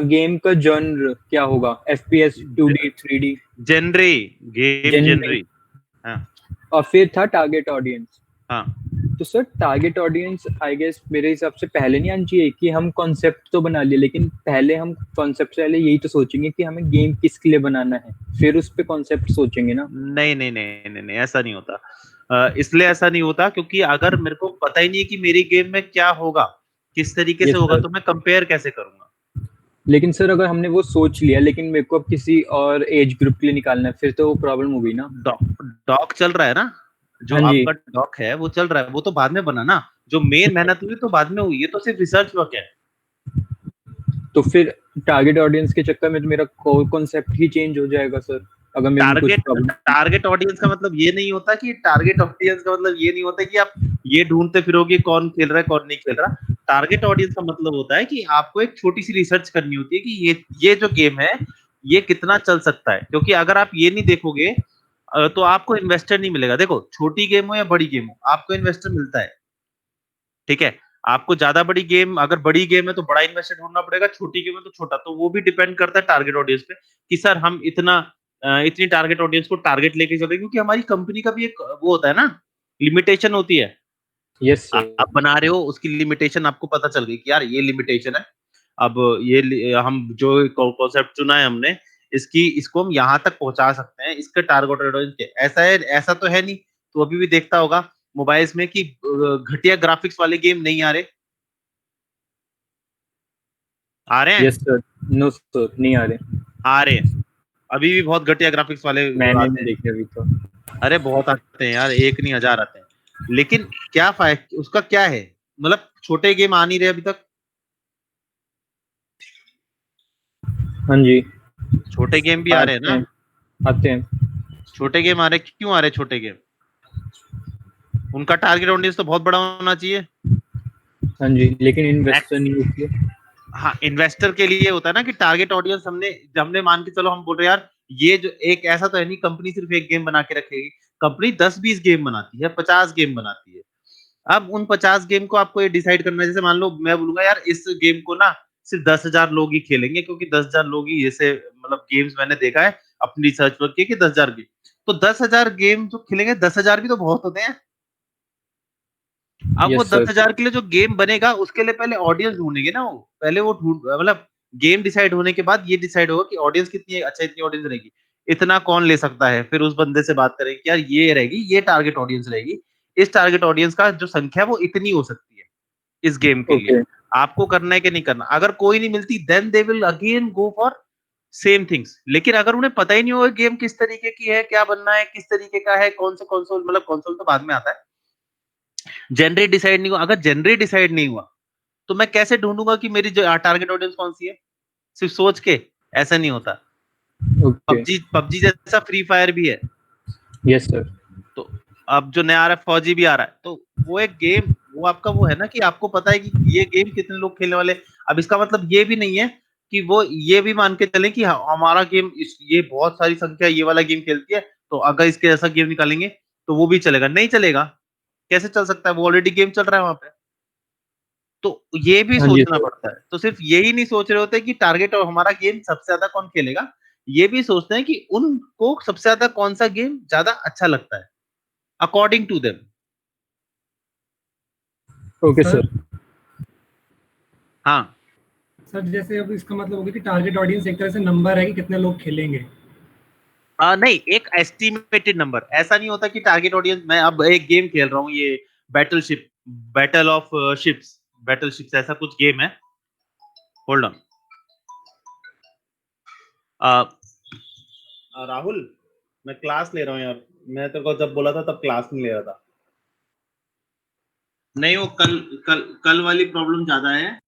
Game का genre क्या होगा? FPS, 2D, 3D? Genre, game genre. Genre. हाँ और फिर था टारगेट ऑडियंस। हाँ। तो sir target audience I guess मेरे हिसाब से पहले नहीं आनी चाहिए कि हम कॉन्सेप्ट तो बना लिए, लेकिन पहले हम कॉन्सेप्ट से पहले यही तो सोचेंगे कि हमें गेम किसके लिए बनाना है, फिर उस पे कॉन्सेप्ट सोचेंगे ना। नहीं नहीं नहीं नहीं नहीं, ऐसा नहीं होता। इसलिए ऐसा नहीं होता क्योंकि अगर मेरे को पता ही नहीं है कि मेरी गेम में क्या होगा, किस तरीके से यस होगा, सर। तो मैं कंपेयर कैसे करूंगा? लेकिन सर अगर हमने वो सोच लिया लेकिन मेरे को अब किसी और एज ग्रुप के लिए निकालना है, फिर तो वो प्रॉब्लम हो गई ना। डॉक चल रहा है ना, जो हाँ जी। आपका डॉक है वो चल रहा है, वो तो बाद में बना ना। जो मेन मेहनत हुई तो बाद में हुई, ये तो सिर्फ रिसर्च वर्क है। तो फिर टारगेट ऑडियंस के चक्कर में तो मेरा कोर कॉन्सेप्ट ही चेंज हो जाएगा सर, अगर मेरे में कुछ टारगेट प्रॉब्लम। टारगेट ऑडियंस का मतलब ये नहीं होता कि टारगेट ऑडियंस का मतलब ये नहीं होता कि आप ये ढूंढते फिरोगे कौन खेल रहा है कौन नहीं खेल रहा। टारगेट ऑडियंस का मतलब होता है कि आपको एक छोटी सी रिसर्च करनी होती है कि ये जो गेम है ये कितना चल सकता है, क्योंकि अगर आप ये नहीं देखोगे तो आपको इन्वेस्टर नहीं मिलेगा। देखो, छोटी गेम हो या बड़ी गेम हो, आपको इन्वेस्टर मिलता है, ठीक है। आपको ज्यादा बड़ी गेम, अगर बड़ी गेम है तो बड़ा इन्वेस्टर ढूंढना पड़ेगा, छोटी गेम है तो छोटा। तो वो भी डिपेंड करता है टारगेट ऑडियंस पे कि सर हम इतनी टारगेट ऑडियंस को टारगेट लेके चल रहे हैं, क्योंकि हमारी कंपनी का भी एक वो होता है ना, लिमिटेशन होती है। Yes sir. आप बना रहे हो, उसकी लिमिटेशन आपको पता चल गई कि यार ये लिमिटेशन है। अब हम जो कॉन्सेप्ट चुना है हमने, इसको हम यहाँ तक पहुंचा सकते हैं, इसके टारगेट ऑडियंस के ऐसा है, ऐसा तो है नहीं। तो अभी भी देखता होगा मोबाइल्स में कि घटिया ग्राफिक्स वाले गेम नहीं आ रहे। आ रहे यस हैं, सर। नो सर, नहीं आ रहे। आ रहे हैं। अभी भी बहुत घटिया ग्राफिक्स वाले मैंने आते नहीं हैं। देखे अभी तो। अरे बहुत आते हैं यार, एक नहीं हजार आते हैं। लेकिन क्या फायदा उसका, क्या है? मतलब छोटे गेम आ नहीं रहे अभी तक। हाँ जी। छोटे गेम भी आ रहे हैं आते ना। हैं। आते हैं। छोटे गेम आ रहे, क्यों आ रहे छोटे गेम? उनका टारगेट ऑडियंस तो बहुत बड़ा होना चाहिए। हाँ जी, लेकिन Next, इन्वेस्टर नहीं होती है। हाँ, इन्वेस्टर के लिए होता है ना कि टारगेट ऑडियंस हमने हमने मान के चलो, हम बोल रहे हैं यार ये जो एक ऐसा तो है नहीं कंपनी सिर्फ एक गेम बना के रखेगी। कंपनी 10-20 गेम बनाती है, 50 गेम बनाती है। अब उन 50 गेम को आपको ये डिसाइड करना है। जैसे मान लो मैं बोलूंगा यार इस गेम को ना सिर्फ 10,000 लोग ही खेलेंगे, क्योंकि 10,000 लोग ही, जैसे मतलब गेम्स मैंने देखा है अपनी रिसर्च वर्क की, कि 10,000 गेम। तो 10,000 गेम जो खेलेंगे, 10,000 भी तो बहुत होते हैं। अब वो यस सर। 10,000 के लिए जो गेम बनेगा उसके लिए पहले ऑडियंस ढूंढेंगे ना वो, पहले वो ढूंढ मतलब गेम डिसाइड होने के बाद ये डिसाइड होगा कि ऑडियंस कितनी है, अच्छा इतनी ऑडियंस रहेगी, इतना कौन ले सकता है। फिर उस बंदे से बात करेंगे कि यार ये रहेगी, ये टारगेट ऑडियंस रहेगी, इस टारगेट ऑडियंस का जो संख्या है वो इतनी हो सकती है इस गेम के लिए। ओके। आपको करना है कि नहीं करना। अगर कोई नहीं मिलती then they will again go for same things. लेकिन अगर उन्हें पता ही नहीं होगा गेम किस तरीके की है, क्या बनना है, किस तरीके का है, कौन सा कंसोल, मतलब कंसोल तो बाद में आता है, जेनरे डिसाइड नहीं हुआ, अगर जेनरे डिसाइड नहीं हुआ तो मैं कैसे ढूंढूंगा कि मेरी टारगेट ऑडियंस कौन सी है? सिर्फ सोच के ऐसा नहीं होता। ओके। पबजी पबजी जैसा फ्री फायर भी है। Yes sir. तो अब जो नया आ रहा है फौजी भी आ रहा है, तो वो एक गेम, वो आपका वो है ना कि आपको पता है कि ये गेम कितने लोग खेलने वाले। अब इसका मतलब ये भी नहीं है कि वो ये भी मान के चलें कि हमारा गेम ये बहुत सारी संख्या ये वाला गेम खेलती है, तो अगर इसके ऐसा गेम निकालेंगे तो वो भी चलेगा, नहीं चलेगा। कैसे चल सकता है, वो ऑलरेडी गेम चल रहा है वहां पे। तो ये भी हाँ जी सोचना सर। पड़ता है। तो सिर्फ यही नहीं सोच रहे होते कि टारगेट और हमारा गेम सबसे ज्यादा कौन खेलेगा, ये भी सोचते हैं कि उनको सबसे ज्यादा कौन सा गेम ज्यादा अच्छा लगता है according to them. Okay sir sir. हाँ। सर जैसे अब इसका मतलब हो गया कि टारगेट ऑडियंस एक तरह से नंबर है कि कितने लोग खेलेंगे। नहीं, एक एस्टिमेटेड नंबर। ऐसा नहीं होता कि टारगेट ऑडियंस, मैं अब एक गेम खेल रहा हूँ ये battleship, battle of ships, battle ships ऐसा कुछ गेम है। Hold on. राहुल, मैं क्लास ले रहा हूँ यार। मैं तेरे को जब बोला था तब क्लास नहीं ले रहा था। नहीं, वो कल कल कल वाली प्रॉब्लम ज्यादा है।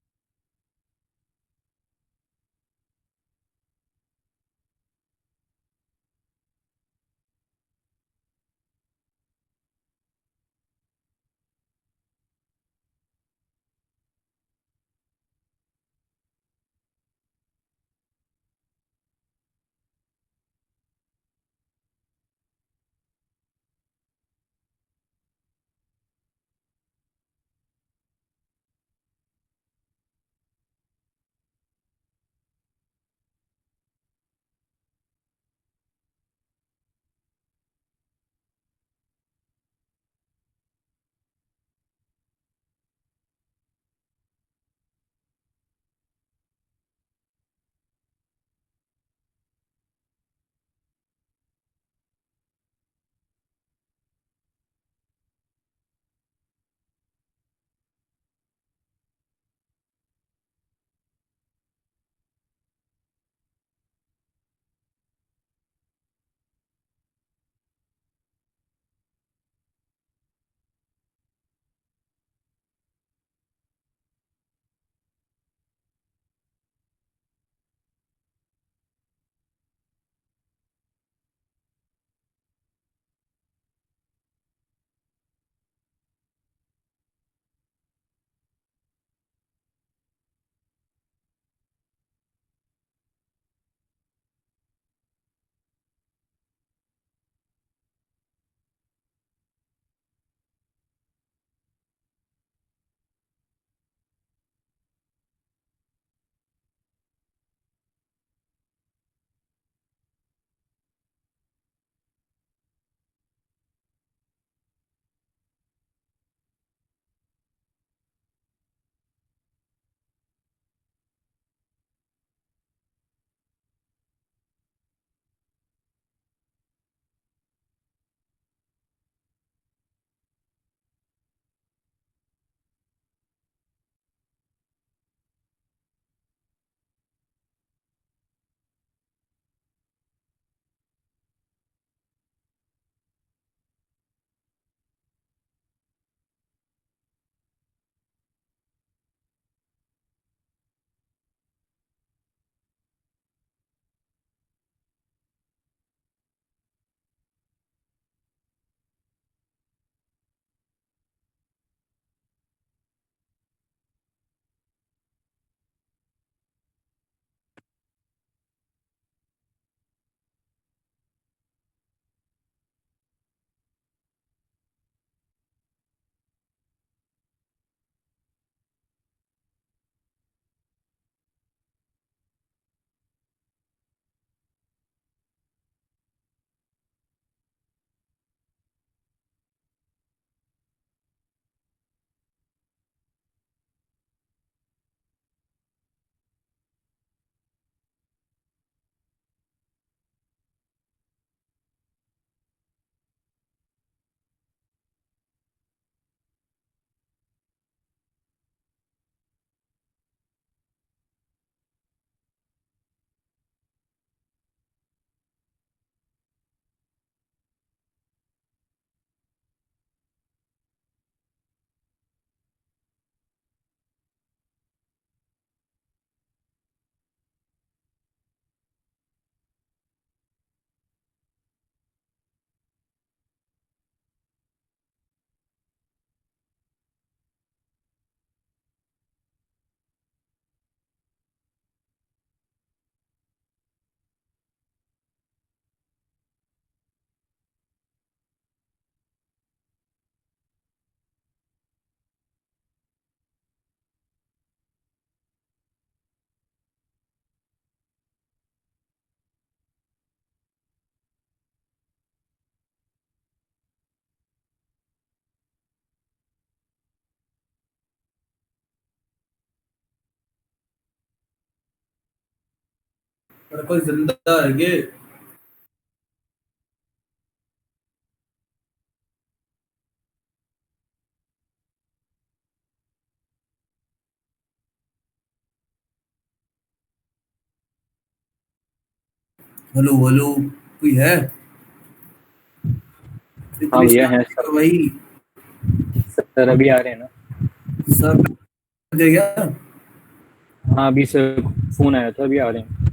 पर कोई जिंदा है ये? हेलो हेलो, कोई है? हाँ इतनी भैया है शांति सर। क्यों भाई? सर अभी आ रहे हैं ना। सब दे गया? हाँ अभी सर फोन आया था, अभी आ रहे हैं।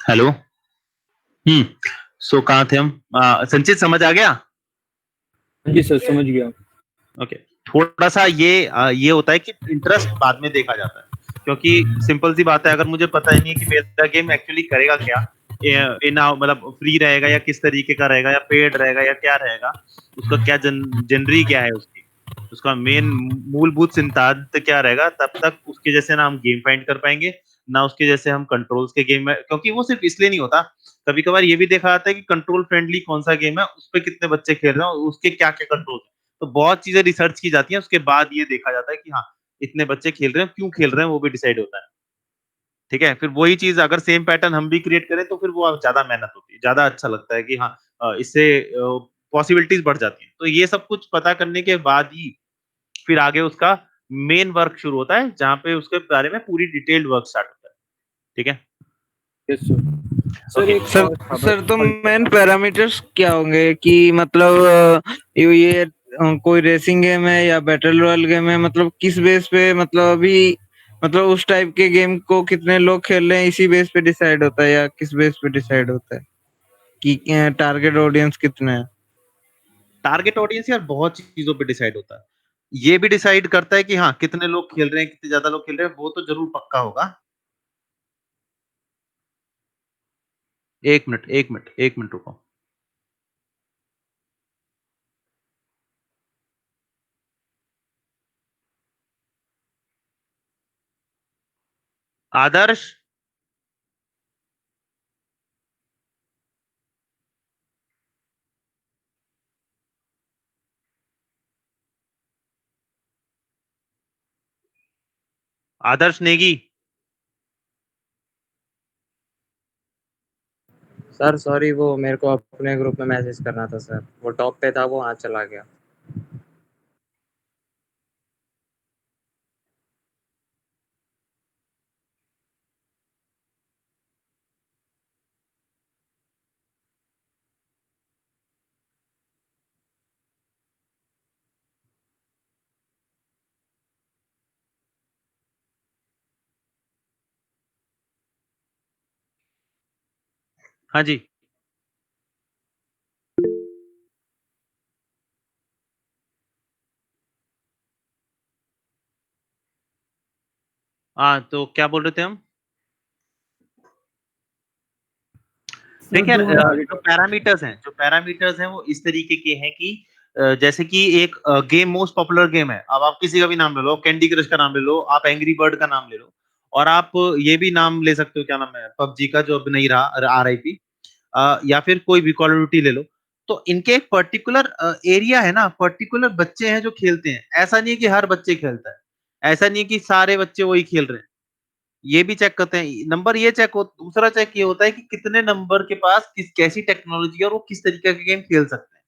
हेलो। सो कहाँ थे हम? संचित समझ आ गया? हाँ जी सर समझ गया। ओके। थोड़ा सा ये होता है कि इंटरेस्ट बाद में देखा जाता है, क्योंकि सिंपल सी बात है, अगर मुझे पता ही नहीं है कि मेरा गेम एक्चुअली करेगा क्या, मतलब फ्री रहेगा या किस तरीके का रहेगा, या पेड रहेगा या क्या रहेगा, उसका क्या जनरी क्या है, उसकी उसका मेन मूलभूत सिद्धांत क्या रहेगा, तब तक उसके जैसे ना हम गेम फाइंड कर पाएंगे, ना उसके जैसे हम कंट्रोल्स के गेम में, क्योंकि वो सिर्फ इसलिए नहीं होता। कभी कभार ये भी देखा जाता है कि कंट्रोल फ्रेंडली कौन सा गेम है, उस पर कितने बच्चे खेल रहे हैं और उसके क्या क्या कंट्रोल। तो बहुत चीजें रिसर्च की जाती हैं, उसके बाद ये देखा जाता है कि हाँ, इतने बच्चे खेल रहे हैं, क्यों खेल रहे हैं, वो भी डिसाइड होता है। ठीक है, फिर वही चीज अगर सेम पैटर्न हम भी क्रिएट करें तो फिर वो ज्यादा मेहनत होती है, ज्यादा अच्छा लगता है कि हाँ, इससे पॉसिबिलिटीज बढ़ जाती हैं। तो ये सब कुछ पता करने के बाद ही फिर आगे उसका मेन वर्क शुरू होता है, जहाँ पे उसके बारे में पूरी डिटेल्ड वर्क स्टार्ट होता है। ठीक है। Yes sir. Sir okay. एक सर और था सर तो बस। मेन पैरामीटर्स क्या होंगे कि मतलब कोई रेसिंग गेम है या बैटल रॉयल गेम है, मतलब किस बेस पे, मतलब अभी मतलब उस टाइप के गेम को कितने लोग खेल रहे हैं इसी बेस पे डिसाइड होता है, या किस बेस पे डिसाइड होता है कि टारगेट ऑडियंस कितने हैं? टारगेट ऑडियंस यार बहुत चीजों पे डिसाइड होता है। ये भी डिसाइड करता है कि हाँ, कितने लोग खेल रहे हैं, कितने ज्यादा लोग खेल रहे हैं, वो तो जरूर पक्का होगा। एक मिनट, एक मिनट, एक मिनट रुको। आदर्श। आदर्श नेगी। सर सॉरी, वो मेरे को अपने ग्रुप में मैसेज करना था सर, वो टॉप पे था, वो आज चला गया। हाँ जी। हाँ, तो क्या बोल रहे थे हम? सर देखिए जो मतलब जो पैरामीटर्स हैं वो इस तरीके के हैं कि जैसे कि एक गेम मोस्ट पॉपुलर गेम है, अब आप किसी का भी नाम ले लो, कैंडी क्रश का नाम ले लो, आप एंग्री बर्ड का नाम ले लो, और आप ये भी नाम ले सकते हो, क्या नाम है, पबजी का जो अब नहीं रहा, RIP, या फिर कोई भी कॉल ऑफ ड्यूटी ले लो। तो इनके एक पर्टिकुलर एरिया है ना, पर्टिकुलर बच्चे हैं जो खेलते हैं, ऐसा नहीं है कि हर बच्चे खेलता है, ऐसा नहीं है कि सारे बच्चे वही खेल रहे हैं, ये भी चेक करते हैं। नंबर ये चेक हो, दूसरा चेक ये होता है कि कितने नंबर के पास कैसी टेक्नोलॉजी है और वो किस तरीके के गेम खेल सकते हैं।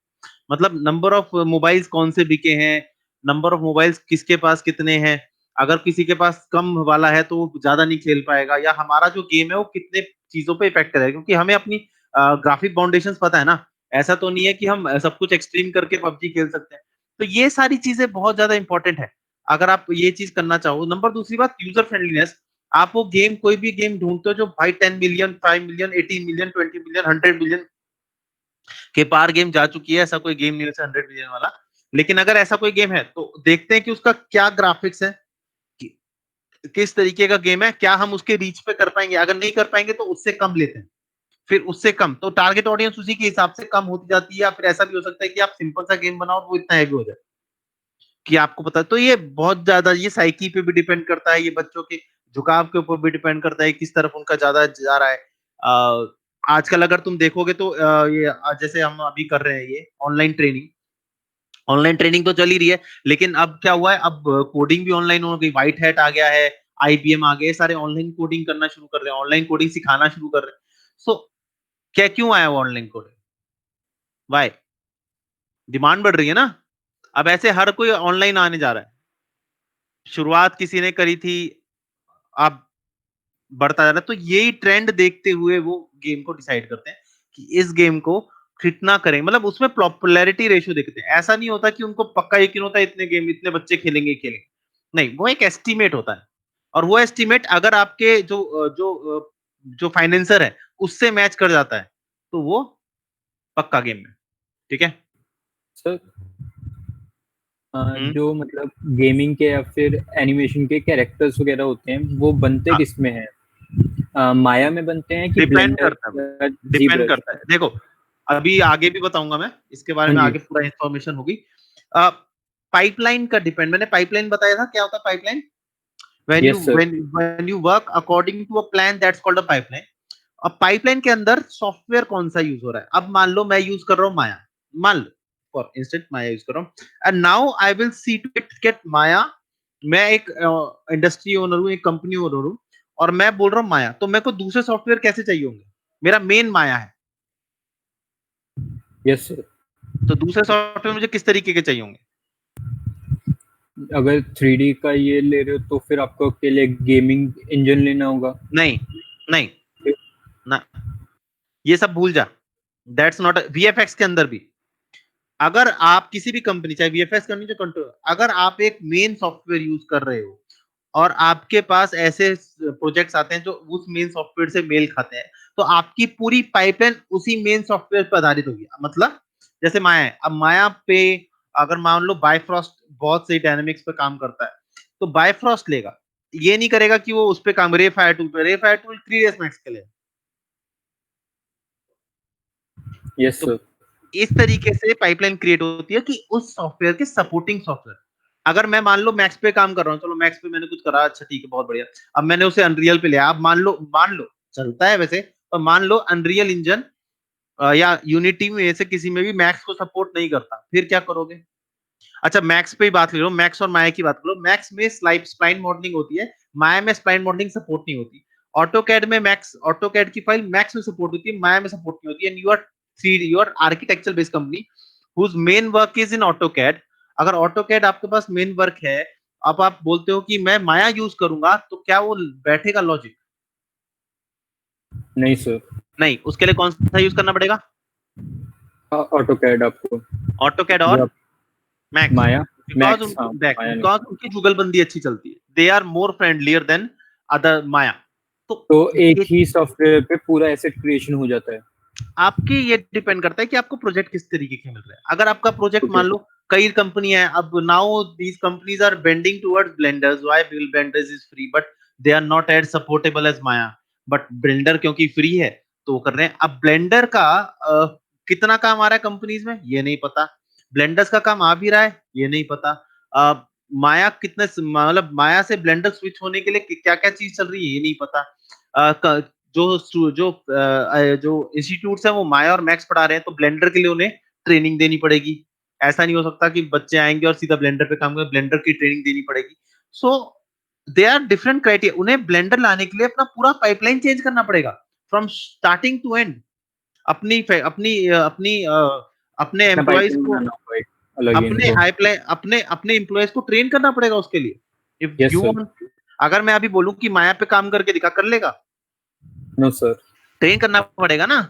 मतलब नंबर ऑफ मोबाइल्स कौन से बिके हैं, नंबर ऑफ मोबाइल्स किसके पास कितने हैं, अगर किसी के पास कम वाला है तो वो ज्यादा नहीं खेल पाएगा, या हमारा जो गेम है वो कितने चीजों पे इफेक्ट करेगा, क्योंकि हमें अपनी ग्राफिक बाउंडेशंस पता है ना। ऐसा तो नहीं है कि हम सब कुछ एक्सट्रीम करके पबजी खेल सकते हैं। तो ये सारी चीजें बहुत ज्यादा इंपॉर्टेंट है अगर आप ये चीज करना चाहो। नंबर दूसरी बात, यूजर फ्रेंडलीनेस। आप वो गेम, कोई भी गेम ढूंढते हो जो भाई 10 million, 5 million, 18 million, 20 million, 100 million के पार गेम जा चुकी है, ऐसा कोई गेम नहीं है 100 मिलियन वाला। लेकिन अगर ऐसा कोई गेम है तो देखते हैं कि उसका क्या ग्राफिक्स है, कि, किस तरीके का गेम है, क्या हम उसके रीच पे कर पाएंगे, अगर नहीं कर पाएंगे तो उससे कम लेते हैं, फिर उससे कम, तो टारगेट ऑडियंस उसी के हिसाब से कम होती जाती है। या फिर ऐसा भी हो सकता है कि आप सिंपल सा गेम बनाओ और वो इतना हैवी हो जाए कि आपको पता। तो ये बहुत ज्यादा, ये साइकी पे भी डिपेंड करता है, ये बच्चों के झुकाव के ऊपर भी डिपेंड करता है, किस तरफ उनका ज्यादा जा रहा है। आजकल अगर तुम देखोगे तो ये जैसे हम अभी कर रहे हैं ये ऑनलाइन ट्रेनिंग तो चल ही रही है, लेकिन अब क्या हुआ है, अब कोडिंग भी ऑनलाइन हो गई, व्हाइट हैट आ गया है, IBM आ गए, सारे ऑनलाइन कोडिंग करना शुरू कर रहे हैं, ऑनलाइन कोडिंग सिखाना शुरू कर रहे हैं। सो क्या, क्यों आया वो ऑनलाइन कोडिंग? वाई? डिमांड बढ़ रही है ना, अब ऐसे हर कोई ऑनलाइन आने जा रहा है। शुरुआत किसी ने करी थी, अब बढ़ता जा रहा है। तो यही ट्रेंड देखते हुए वो गेम को डिसाइड करते हैं कि इस गेम को कितना करें, मतलब उसमें पॉपुलैरिटी रेशियो देखते हैं। ऐसा नहीं होता कि उनको पक्का यकीन होता है इतने गेम इतने बच्चे खेलेंगे, नहीं, वो एक एस्टिमेट होता है, और वो एस्टिमेट अगर आपके जो फाइनेंसर है उससे मैच कर जाता है तो वो पक्का गेम है। ठीक है सर हम्म जो मतलब गेमिंग के या फिर एनिमेशन के कैरेक्टर्स वगैरह होते हैं वो बनते किस में हैं? माया में बनते हैं कि डिपेंड ब्लेंडर करता है या डिपेंड ZBrush? करता है देखो, अभी आगे भी बताऊंगा मैं इसके बारे हाँ में, जी। आगे पूरा इंफॉर्मेशन होगी। पाइपलाइन का डिपेंड, मैंने पाइपलाइन बताया था, क्या होता है pipeline? when you yes sir. when when you work according to a plan, that's called a pipeline। अब पाइपलाइन के अंदर सॉफ्टवेयर कौन सा यूज हो रहा है, अब मान लो मैं यूज कर रहा हूँ माया, मान लो फॉर इंस्टेंट माया यूज कर रहा हूँ, and now I will see to it get Maya. मैं एक इंडस्ट्री ओनर हूँ, एक कंपनी ओनर हूँ, और मैं बोल रहा हूँ माया, तो मेरे को दूसरे सॉफ्टवेयर कैसे चाहिए होंगे? मेरा मेन माया है, यस सर। तो दूसरे सॉफ्टवेयर मुझे किस तरीके के चाहिए होंगे? अगर 3D का ये ले रहे हो तो फिर आपको अकेले गेमिंग इंजन लेना होगा। नहीं नहीं ना, ये सब भूल जा, दैट्स नॉट VFX के अंदर भी अगर आप किसी भी कंपनी, चाहे VFX कंपनी जो कंट्रोल, अगर आप एक मेन सॉफ्टवेयर यूज कर रहे हो और आपके पास ऐसे प्रोजेक्ट्स आते हैं जो उस मेन सॉफ्टवेयर से मेल खाते हैं, तो आपकी पूरी पाइपलाइन उसी मेन सॉफ्टवेयर पर आधारित होगी। मतलब जैसे माया है, अब माया पे अगर मान लो बायफ्रॉस्ट बहुत सही डायनेमिक्स पे काम करता है, तो बायफ्रॉस्ट लेगा, ये नहीं करेगा कि वो उस पे काम, रे फायर टूल पे, रे फायर टूल 3ds मैक्स के लिए। यस तो सर। इस तरीके से पाइपलाइन क्रिएट होती है कि उस सॉफ्टवेयर के सपोर्टिंग सॉफ्टवेयर, अगर मैं मान लो मैक्स पे काम कर रहा हूँ, चलो मैक्स पे मैंने कुछ करा, अच्छा ठीक है बहुत बढ़िया, अब मैंने उसे अनरियल पे लिया, अब मान लो चलता है वैसे, पर मान लो अनरियल इंजन या यूनिटी में से किसी में भी मैक्स को सपोर्ट नहीं करता, फिर क्या करोगे? अच्छा मैक्स पे ही बात ले लो, मैक्स और माया की बात करो, मैक्स में स्प्लाइन मॉडलिंग होती है, माया में स्प्लाइन मॉडलिंग सपोर्ट नहीं होती। ऑटोकैड में मैक्स, ऑटोकैड की फाइल मैक्स में सपोर्ट होती है, माया में सपोर्ट नहीं होती। And your architectural based company whose main work is in AutoCAD, अगर ऑटोकैड आपके पास मेन वर्क है, अब आप बोलते हो कि मैं माया यूज करूंगा, तो क्या वो बैठेगा लॉजिक? नहीं सर। नहीं, उसके लिए कौन सा यूज करना पड़ेगा? ऑटोकैड आपको। ऑटोकैड जो और आप मैक्स, माया बिकॉज मैक्स, हाँ माया नहीं। बिकॉज उनकी जुगलबंदी अच्छी चलती है, they are more friendlier than other Maya. तो एक ये ही सॉफ्टवेयर पे पूरा एसेट क्रिएशन हो जाता है। आपके ये डिपेंड करता है कि आपको प्रोजेक्ट किस तरीके के मिल रहा है। अगर आपका प्रोजेक्ट ओके मान सर। लो कई कंपनियां हैं अब, now these companies are bending towards blenders, why blenders is free but they are not as supportable as Maya, but blender क्योंकि फ्री है तो वो कर रहे हैं। अब ब्लेंडर का कितना काम आ रहा है कंपनीज में ये नहीं पता, ब्लेंडर्स का काम आ भी रहा है ये नहीं पता, माया कितने मतलब माया से ब्लेंडर स्विच होने के लिए क्या क्या चीज चल रही है ये नहीं पता। जो इंस्टीट्यूट्स हैं वो माया और मैक्स पढ़ा रहे हैं, तो ब्लेंडर के लिए उन्हें ट्रेनिंग देनी पड़ेगी। ऐसा नहीं हो सकता कि बच्चे आएंगे और सीधा ब्लेंडर पे काम करें, ब्लेंडर की ट्रेनिंग देनी पड़ेगी। सो दे आर डिफरेंट क्राइटेरिया, उन्हें ब्लेंडर लाने के लिए अपना पूरा पाइपलाइन चेंज करना पड़ेगा फ्रॉम स्टार्टिंग टू एंड। अपनी अपनी अपनी अपने अपना एम्प्लॉयज पाइपलाइन को, बनाना होगा एक अलग ही अपने इनको। हाइपलाइन अपने अपने एम्प्लॉयज को ट्रेन करना पड़ेगा उसके लिए। If yes you sir. Want, अगर मैं अभी बोलूं कि माया पे काम करके दिखा, कर लेगा? No sir. ट्रेन करना पड़ेगा ना,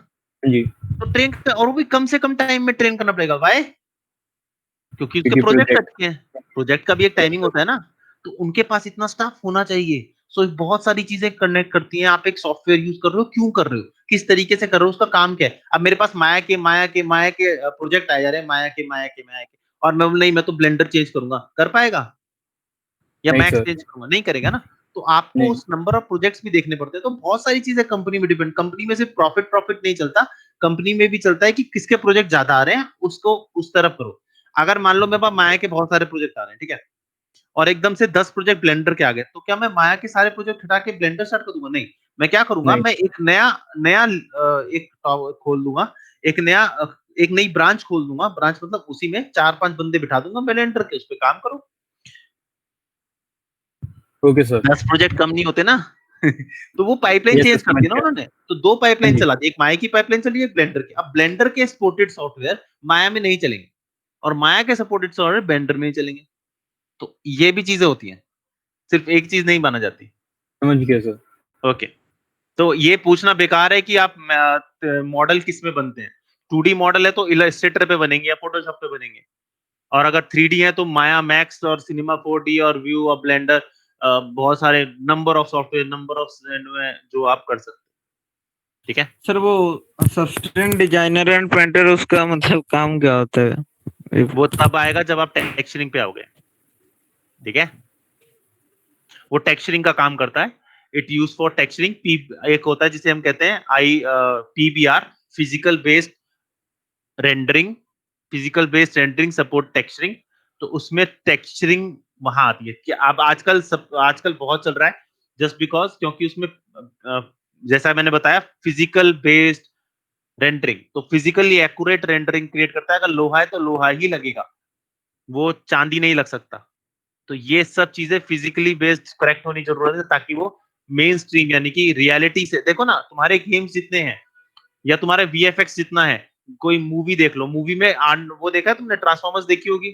जी। तो ट्रेन और वो भी कम से कम टाइम में ट्रेन करना पड़ेगा। वाई? क्योंकि उसके क्योंकि प्रोजेक्ट प्रोजेक्ट। अटके हैं, प्रोजेक्ट का भी एक टाइमिंग होता है ना, तो उनके पास इतना स्टाफ होना चाहिए। सो बहुत सारी चीजें कनेक्ट करती हैं। आप एक सॉफ्टवेयर यूज कर रहे हो, क्यों कर रहे हो, किस तरीके से कर रहे हो, उसका काम क्या है। अब मेरे पास माया के प्रोजेक्ट आ जा रहे हैं, माया के, और मैं नहीं, मैं तो ब्लेंडर चेंज करूंगा, कर पाएगा? या नहीं मैक्स सर। चेंज करूंगा, नहीं करेगा ना। तो आपको नहीं। उस नंबर ऑफ प्रोजेक्ट्स भी देखने पड़ते हैं। तो बहुत सारी चीजें कंपनी में डिपेंड, कंपनी में सिर्फ प्रॉफिट नहीं चलता, कंपनी में भी चलता है कि किसके प्रोजेक्ट ज्यादा आ रहे हैं, उसको उस तरफ करो। अगर मान लो मेरे पास माया के बहुत सारे प्रोजेक्ट आ रहे हैं, ठीक है, और एकदम से 10 प्रोजेक्ट ब्लेंडर के आ गए, तो क्या मैं माया के सारे प्रोजेक्ट हटा के ब्लेंडर स्टार्ट कर दूंगा? नहीं, मैं क्या करूंगा, नहीं। मैं एक नया नया एक खोल दूंगा, एक नई ब्रांच खोल दूंगा। ब्रांच मतलब उसी में 4-5 बंदे बिठा दूंगा ब्लेंडर के, उस पर काम करो। Okay sir. 10 प्रोजेक्ट कम नहीं होते ना। तो वो पाइपलाइन यस सर, चेंज कर समझ दी ना गया। उन्होंने, तो 2 हाँ पाइपलाइन जी। चला दी, एक माया की पाइपलाइन चली, एक ब्लेंडर की। अब ब्लेंडर के सपोर्टेड सॉफ्टवेयर माया में नहीं चलेंगे, और माया के सपोर्टेड सॉफ्टवेयर ब्लेंडर में ही चलेंगे। तो ये भी चीजें होती हैं, सिर्फ एक चीज नहीं माना जाती। समझ गया सर। ओके, तो ये पूछना बेकार है कि आप मॉडल किस में बनते हैं। 2D मॉडल है तो इलस्ट्रेटर पे बनेंगे या फोटोशॉप पे बनेंगे, और अगर 3D है तो माया मैक्स और सिनेमा 4D और व्यू और ब्लेंडर, बहुत सारे number of software, number of जो आप कर सकते हैं। ठीक है सर वो सस्टेन डिजाइनर एंड पेंटर उसका मतलब काम क्या होता है? वो तब आएगा जब आप टेक्सचरिंग पे आओगे। ठीक है, वो टेक्सचरिंग का काम करता है। It use for texturing. एक होता है जिसे हम कहते हैं PBR, physical based rendering, physical based rendering support texturing. तो उसमें टेक्सचरिंग वहां आती है कि अब आजकल बहुत चल रहा है, जस्ट बिकॉज क्योंकि उसमें जैसा मैंने बताया फिजिकल बेस्ड रेंडरिंग, तो फिजिकली एक्यूरेट रेंडरिंग क्रिएट करता है। अगर लोहा है तो लोहा ही लगेगा, वो चांदी नहीं लग सकता। तो ये सब चीजें फिजिकली बेस्ड करेक्ट होनी जरूरत है, ताकि वो मेन स्ट्रीम यानी कि रियलिटी से, देखो ना, तुम्हारे गेम्स जितने हैं या तुम्हारे VFX जितना है, कोई मूवी देख लो, मूवी में वो देखा है तुमने, ट्रांसफॉर्मर्स देखी होगी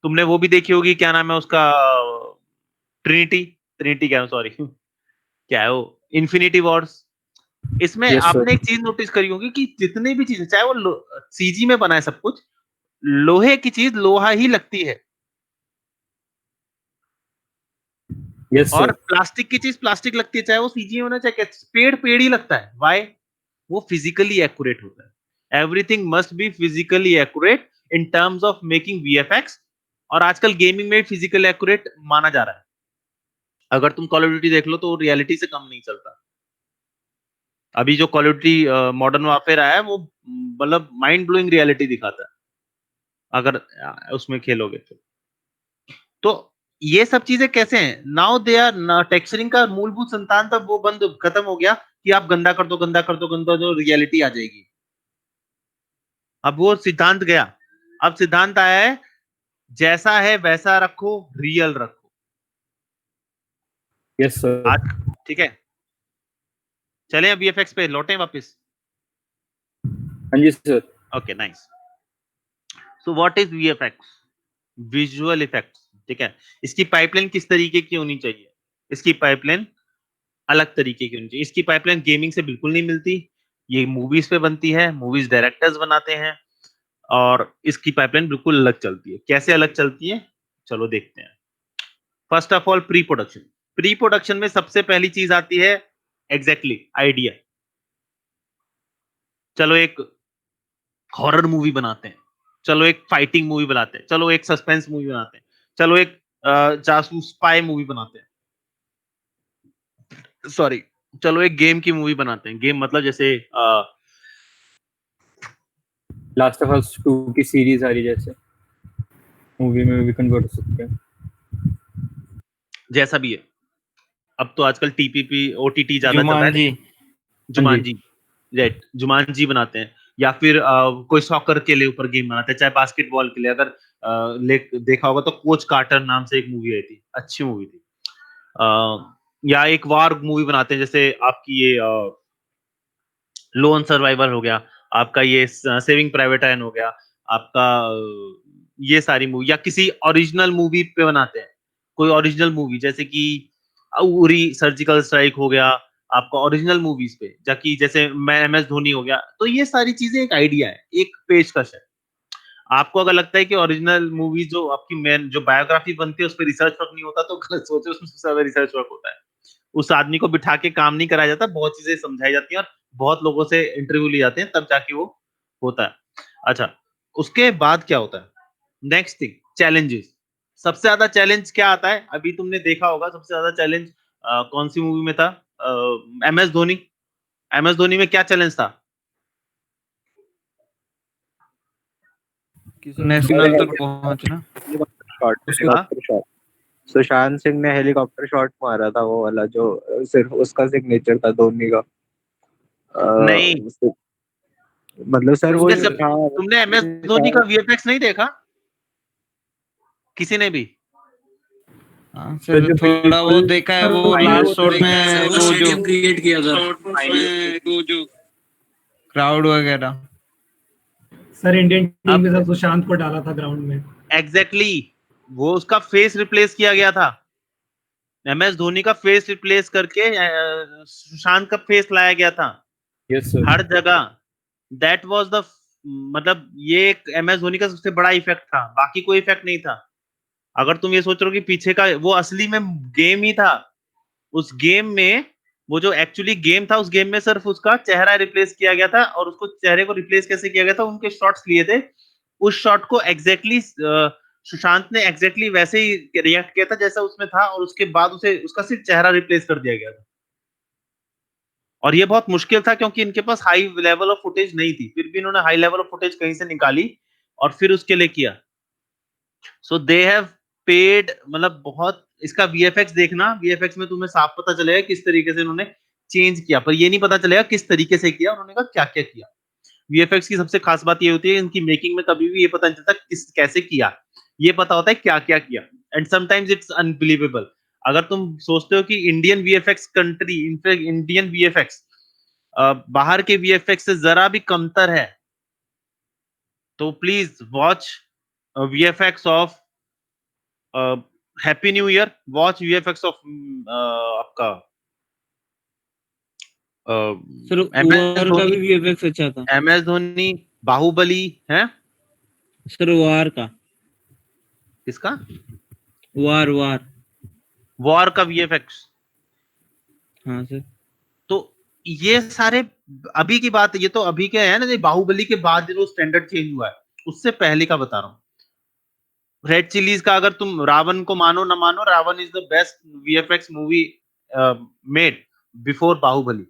तुमने, वो भी देखी होगी, क्या नाम है उसका, ट्रिनिटी, ट्रिनिटी क्या है, सॉरी क्या है वो, इन्फिनिटी वॉर्स। इसमें यस सर। आपने एक चीज नोटिस करी होगी कि जितने भी चीजें, चाहे वो CG में बना है सब कुछ, लोहे की चीज लोहा ही लगती है, यस और सर। प्लास्टिक की चीज प्लास्टिक लगती है, चाहे वो CG में होना चाहे पेड़ पेड़ ही लगता है। वाई? वो फिजिकली एक्यूरेट होता है। Everything must be physically accurate in terms of making VFX, और आजकल गेमिंग में फिजिकल एक्यूरेट माना जा रहा है। अगर तुम कॉल ऑफ ड्यूटी देख लो तो रियलिटी से कम नहीं चलता। अभी जो call of duty modern warfare आया है, वो मतलब माइंड ब्लोइंग रियलिटी दिखाता है अगर उसमें खेलोगे तो ये सब चीजें कैसे हैं, नाउ दे आर टेक्सचरिंग का मूलभूत संतान तब वो बंद खत्म हो गया कि आप गंदा कर दो गंदा कर दो गंदा, जो रियलिटी आ जाएगी। अब वो सिद्धांत गया, अब सिद्धांत आया है जैसा है वैसा रखो, रियल रखो। Yes sir. आज ठीक है, चलें VFX पे लौटें वापस। हाँ जी sir. Okay nice. So what is VFX? Visual effects. ठीक है, इसकी पाइपलाइन किस तरीके की होनी चाहिए? इसकी पाइपलाइन अलग तरीके की होनी चाहिए। इसकी पाइपलाइन गेमिंग से बिल्कुल नहीं मिलती, ये मूवीज पे बनती है, मूवीज डायरेक्टर्स बनाते हैं, और इसकी पाइपलाइन बिल्कुल अलग चलती है। कैसे अलग चलती है, चलो देखते हैं। First of all pre production. Pre production में सबसे पहली चीज आती है एग्जैक्टली आइडिया। चलो एक हॉरर मूवी बनाते हैं, चलो एक फाइटिंग मूवी बनाते हैं, चलो एक सस्पेंस मूवी बनाते हैं, चलो एक जासूस स्पाई मूवी बनाते हैं, सॉरी, चलो एक गेम की मूवी बनाते हैं। गेम मतलब जैसे लास्ट ऑफ अस 2 की सीरीज आ रही जैसे मूवी में भी कन्वर्ट हो सकते हैं। जैसा भी है, अब तो आजकल टीपीपी ओटीटी ज्यादा चल रहा है। जुमानजी। जुमानजी, राइट, जुमानजी बनाते हैं, या फिर कोई सॉकर के लिए ऊपर गेम बनाते हैं, चाहे बास्केटबॉल के लिए। अगर देखा होगा तो कोच कार्टर नाम से एक मूवी आई थी, अच्छी मूवी थी। या एक वार मूवी बनाते हैं, जैसे आपकी ये लोन सर्वाइवर हो गया, आपका ये सेविंग प्राइवेट रायन हो गया, आपका ये सारी मूवी, या किसी ओरिजिनल मूवी पे बनाते हैं, कोई ओरिजिनल मूवी जैसे कि उरी सर्जिकल स्ट्राइक हो गया, आपका ओरिजिनल मूवीज पे, जाकि जैसे मैं MS धोनी हो गया। तो ये सारी चीजें एक आइडिया है, एक पेशकश है। आपको अगर लगता है कि ओरिजिनल मूवी जो आपकी मेन जो बायोग्राफी बनती है उस पर रिसर्च वर्क नहीं होता, तो गलत सोचे, उसमें सबसे ज्यादा रिसर्च वर्क होता है। उस आदमी को बिठा के काम नहीं कराया जाता, बहुत चीजें समझाई जाती हैं और बहुत लोगों से इंटरव्यू लिए जाते हैं, तब जाके वो होता है। अच्छा, उसके बाद क्या होता है? Next thing, challenges. सबसे ज्यादा चैलेंज क्या आता है? अभी तुमने देखा होगा सबसे ज्यादा चैलेंज कौन सी मूवी में था? MS धोनी। MS धोनी में क्या चैलेंज था? नेशनल तक पहुंचना। हाँ? सुशांत सिंह ने हेलीकॉप्टर शॉट मारा था, वो वाला जो सिर्फ उसका सिग्नेचर था धोनी का। नहीं, मतलब सर वो तुमने MS धोनी का VFX नहीं देखा किसी ने भी? हाँ सर, थोड़ा वो देखा है, वो लास्ट शॉट में वो जो क्रिएट किया था, वो जो क्राउड वगैरह। सर इंडियन टीम के साथ सुशांत को डाला था ग्राउंड में। एग्जैक्टली, वो उसका फेस रिप्लेस किया गया था। MS धोनी का फेस रिप्लेस करके सुशांत का फेस लाया गया था। Yes sir. हर जगह दैट वाज द, मतलब ये एक MS धोनी का सबसे बड़ा इफेक्ट था, बाकी कोई इफेक्ट नहीं था। अगर तुम ये सोच रहे हो कि पीछे का वो असली में गेम ही था, उस गेम में वो जो एक्चुअली गेम था, उस गेम में सिर्फ उसका चेहरा रिप्लेस किया गया था। और उसको चेहरे को रिप्लेस कैसे किया गया था? उनके शॉट्स लिए थे, उस शॉट को एग्जैक्टली सुशांत ने एग्जैक्टली वैसे ही रिएक्ट किया था जैसा उसमें था, और उसके बाद उसे उसका सिर्फ चेहरा रिप्लेस कर दिया गया था। और ये बहुत मुश्किल था क्योंकि इनके पास हाई लेवल ऑफ फुटेज नहीं थी, फिर भी इन्होंने हाई लेवल ऑफ फुटेज कहीं से निकाली और फिर उसके लिए किया। सो दे हैव पेड, मतलब बहुत, इसका VFX देखना, VFX में तुम्हें साफ पता चलेगा किस तरीके से इन्होंने चेंज किया, पर ये नहीं पता चलेगा किस तरीके से किया, उन्होंने कहा क्या क्या किया। VFX की सबसे खास बात ये होती है, इनकी मेकिंग में कभी भी ये पता नहीं चलता किस कैसे किया, ये पता होता है क्या क्या किया। And sometimes it's unbelievable. अगर तुम सोचते हो कि Indian VFX country, in fact Indian VFX बाहर के VFX से जरा भी कमतर है, तो please watch VFX of happy New year, watch VFX of आपका सर वार का भी VFX अच्छा था। MS धोनी, बाहुबली है सर, वार का, किसका? वार का VFX। हाँ सर। तो ये सारे अभी की बात है, ये तो अभी के है ना, बाहुबली के बाद जो स्टैंडर्ड चेंज हुआ है, उससे पहले का बता रहा हूँ। रेड चिलीज का अगर तुम रावण को मानो ना मानो, Ravan is the best VFX movie made before Baahubali.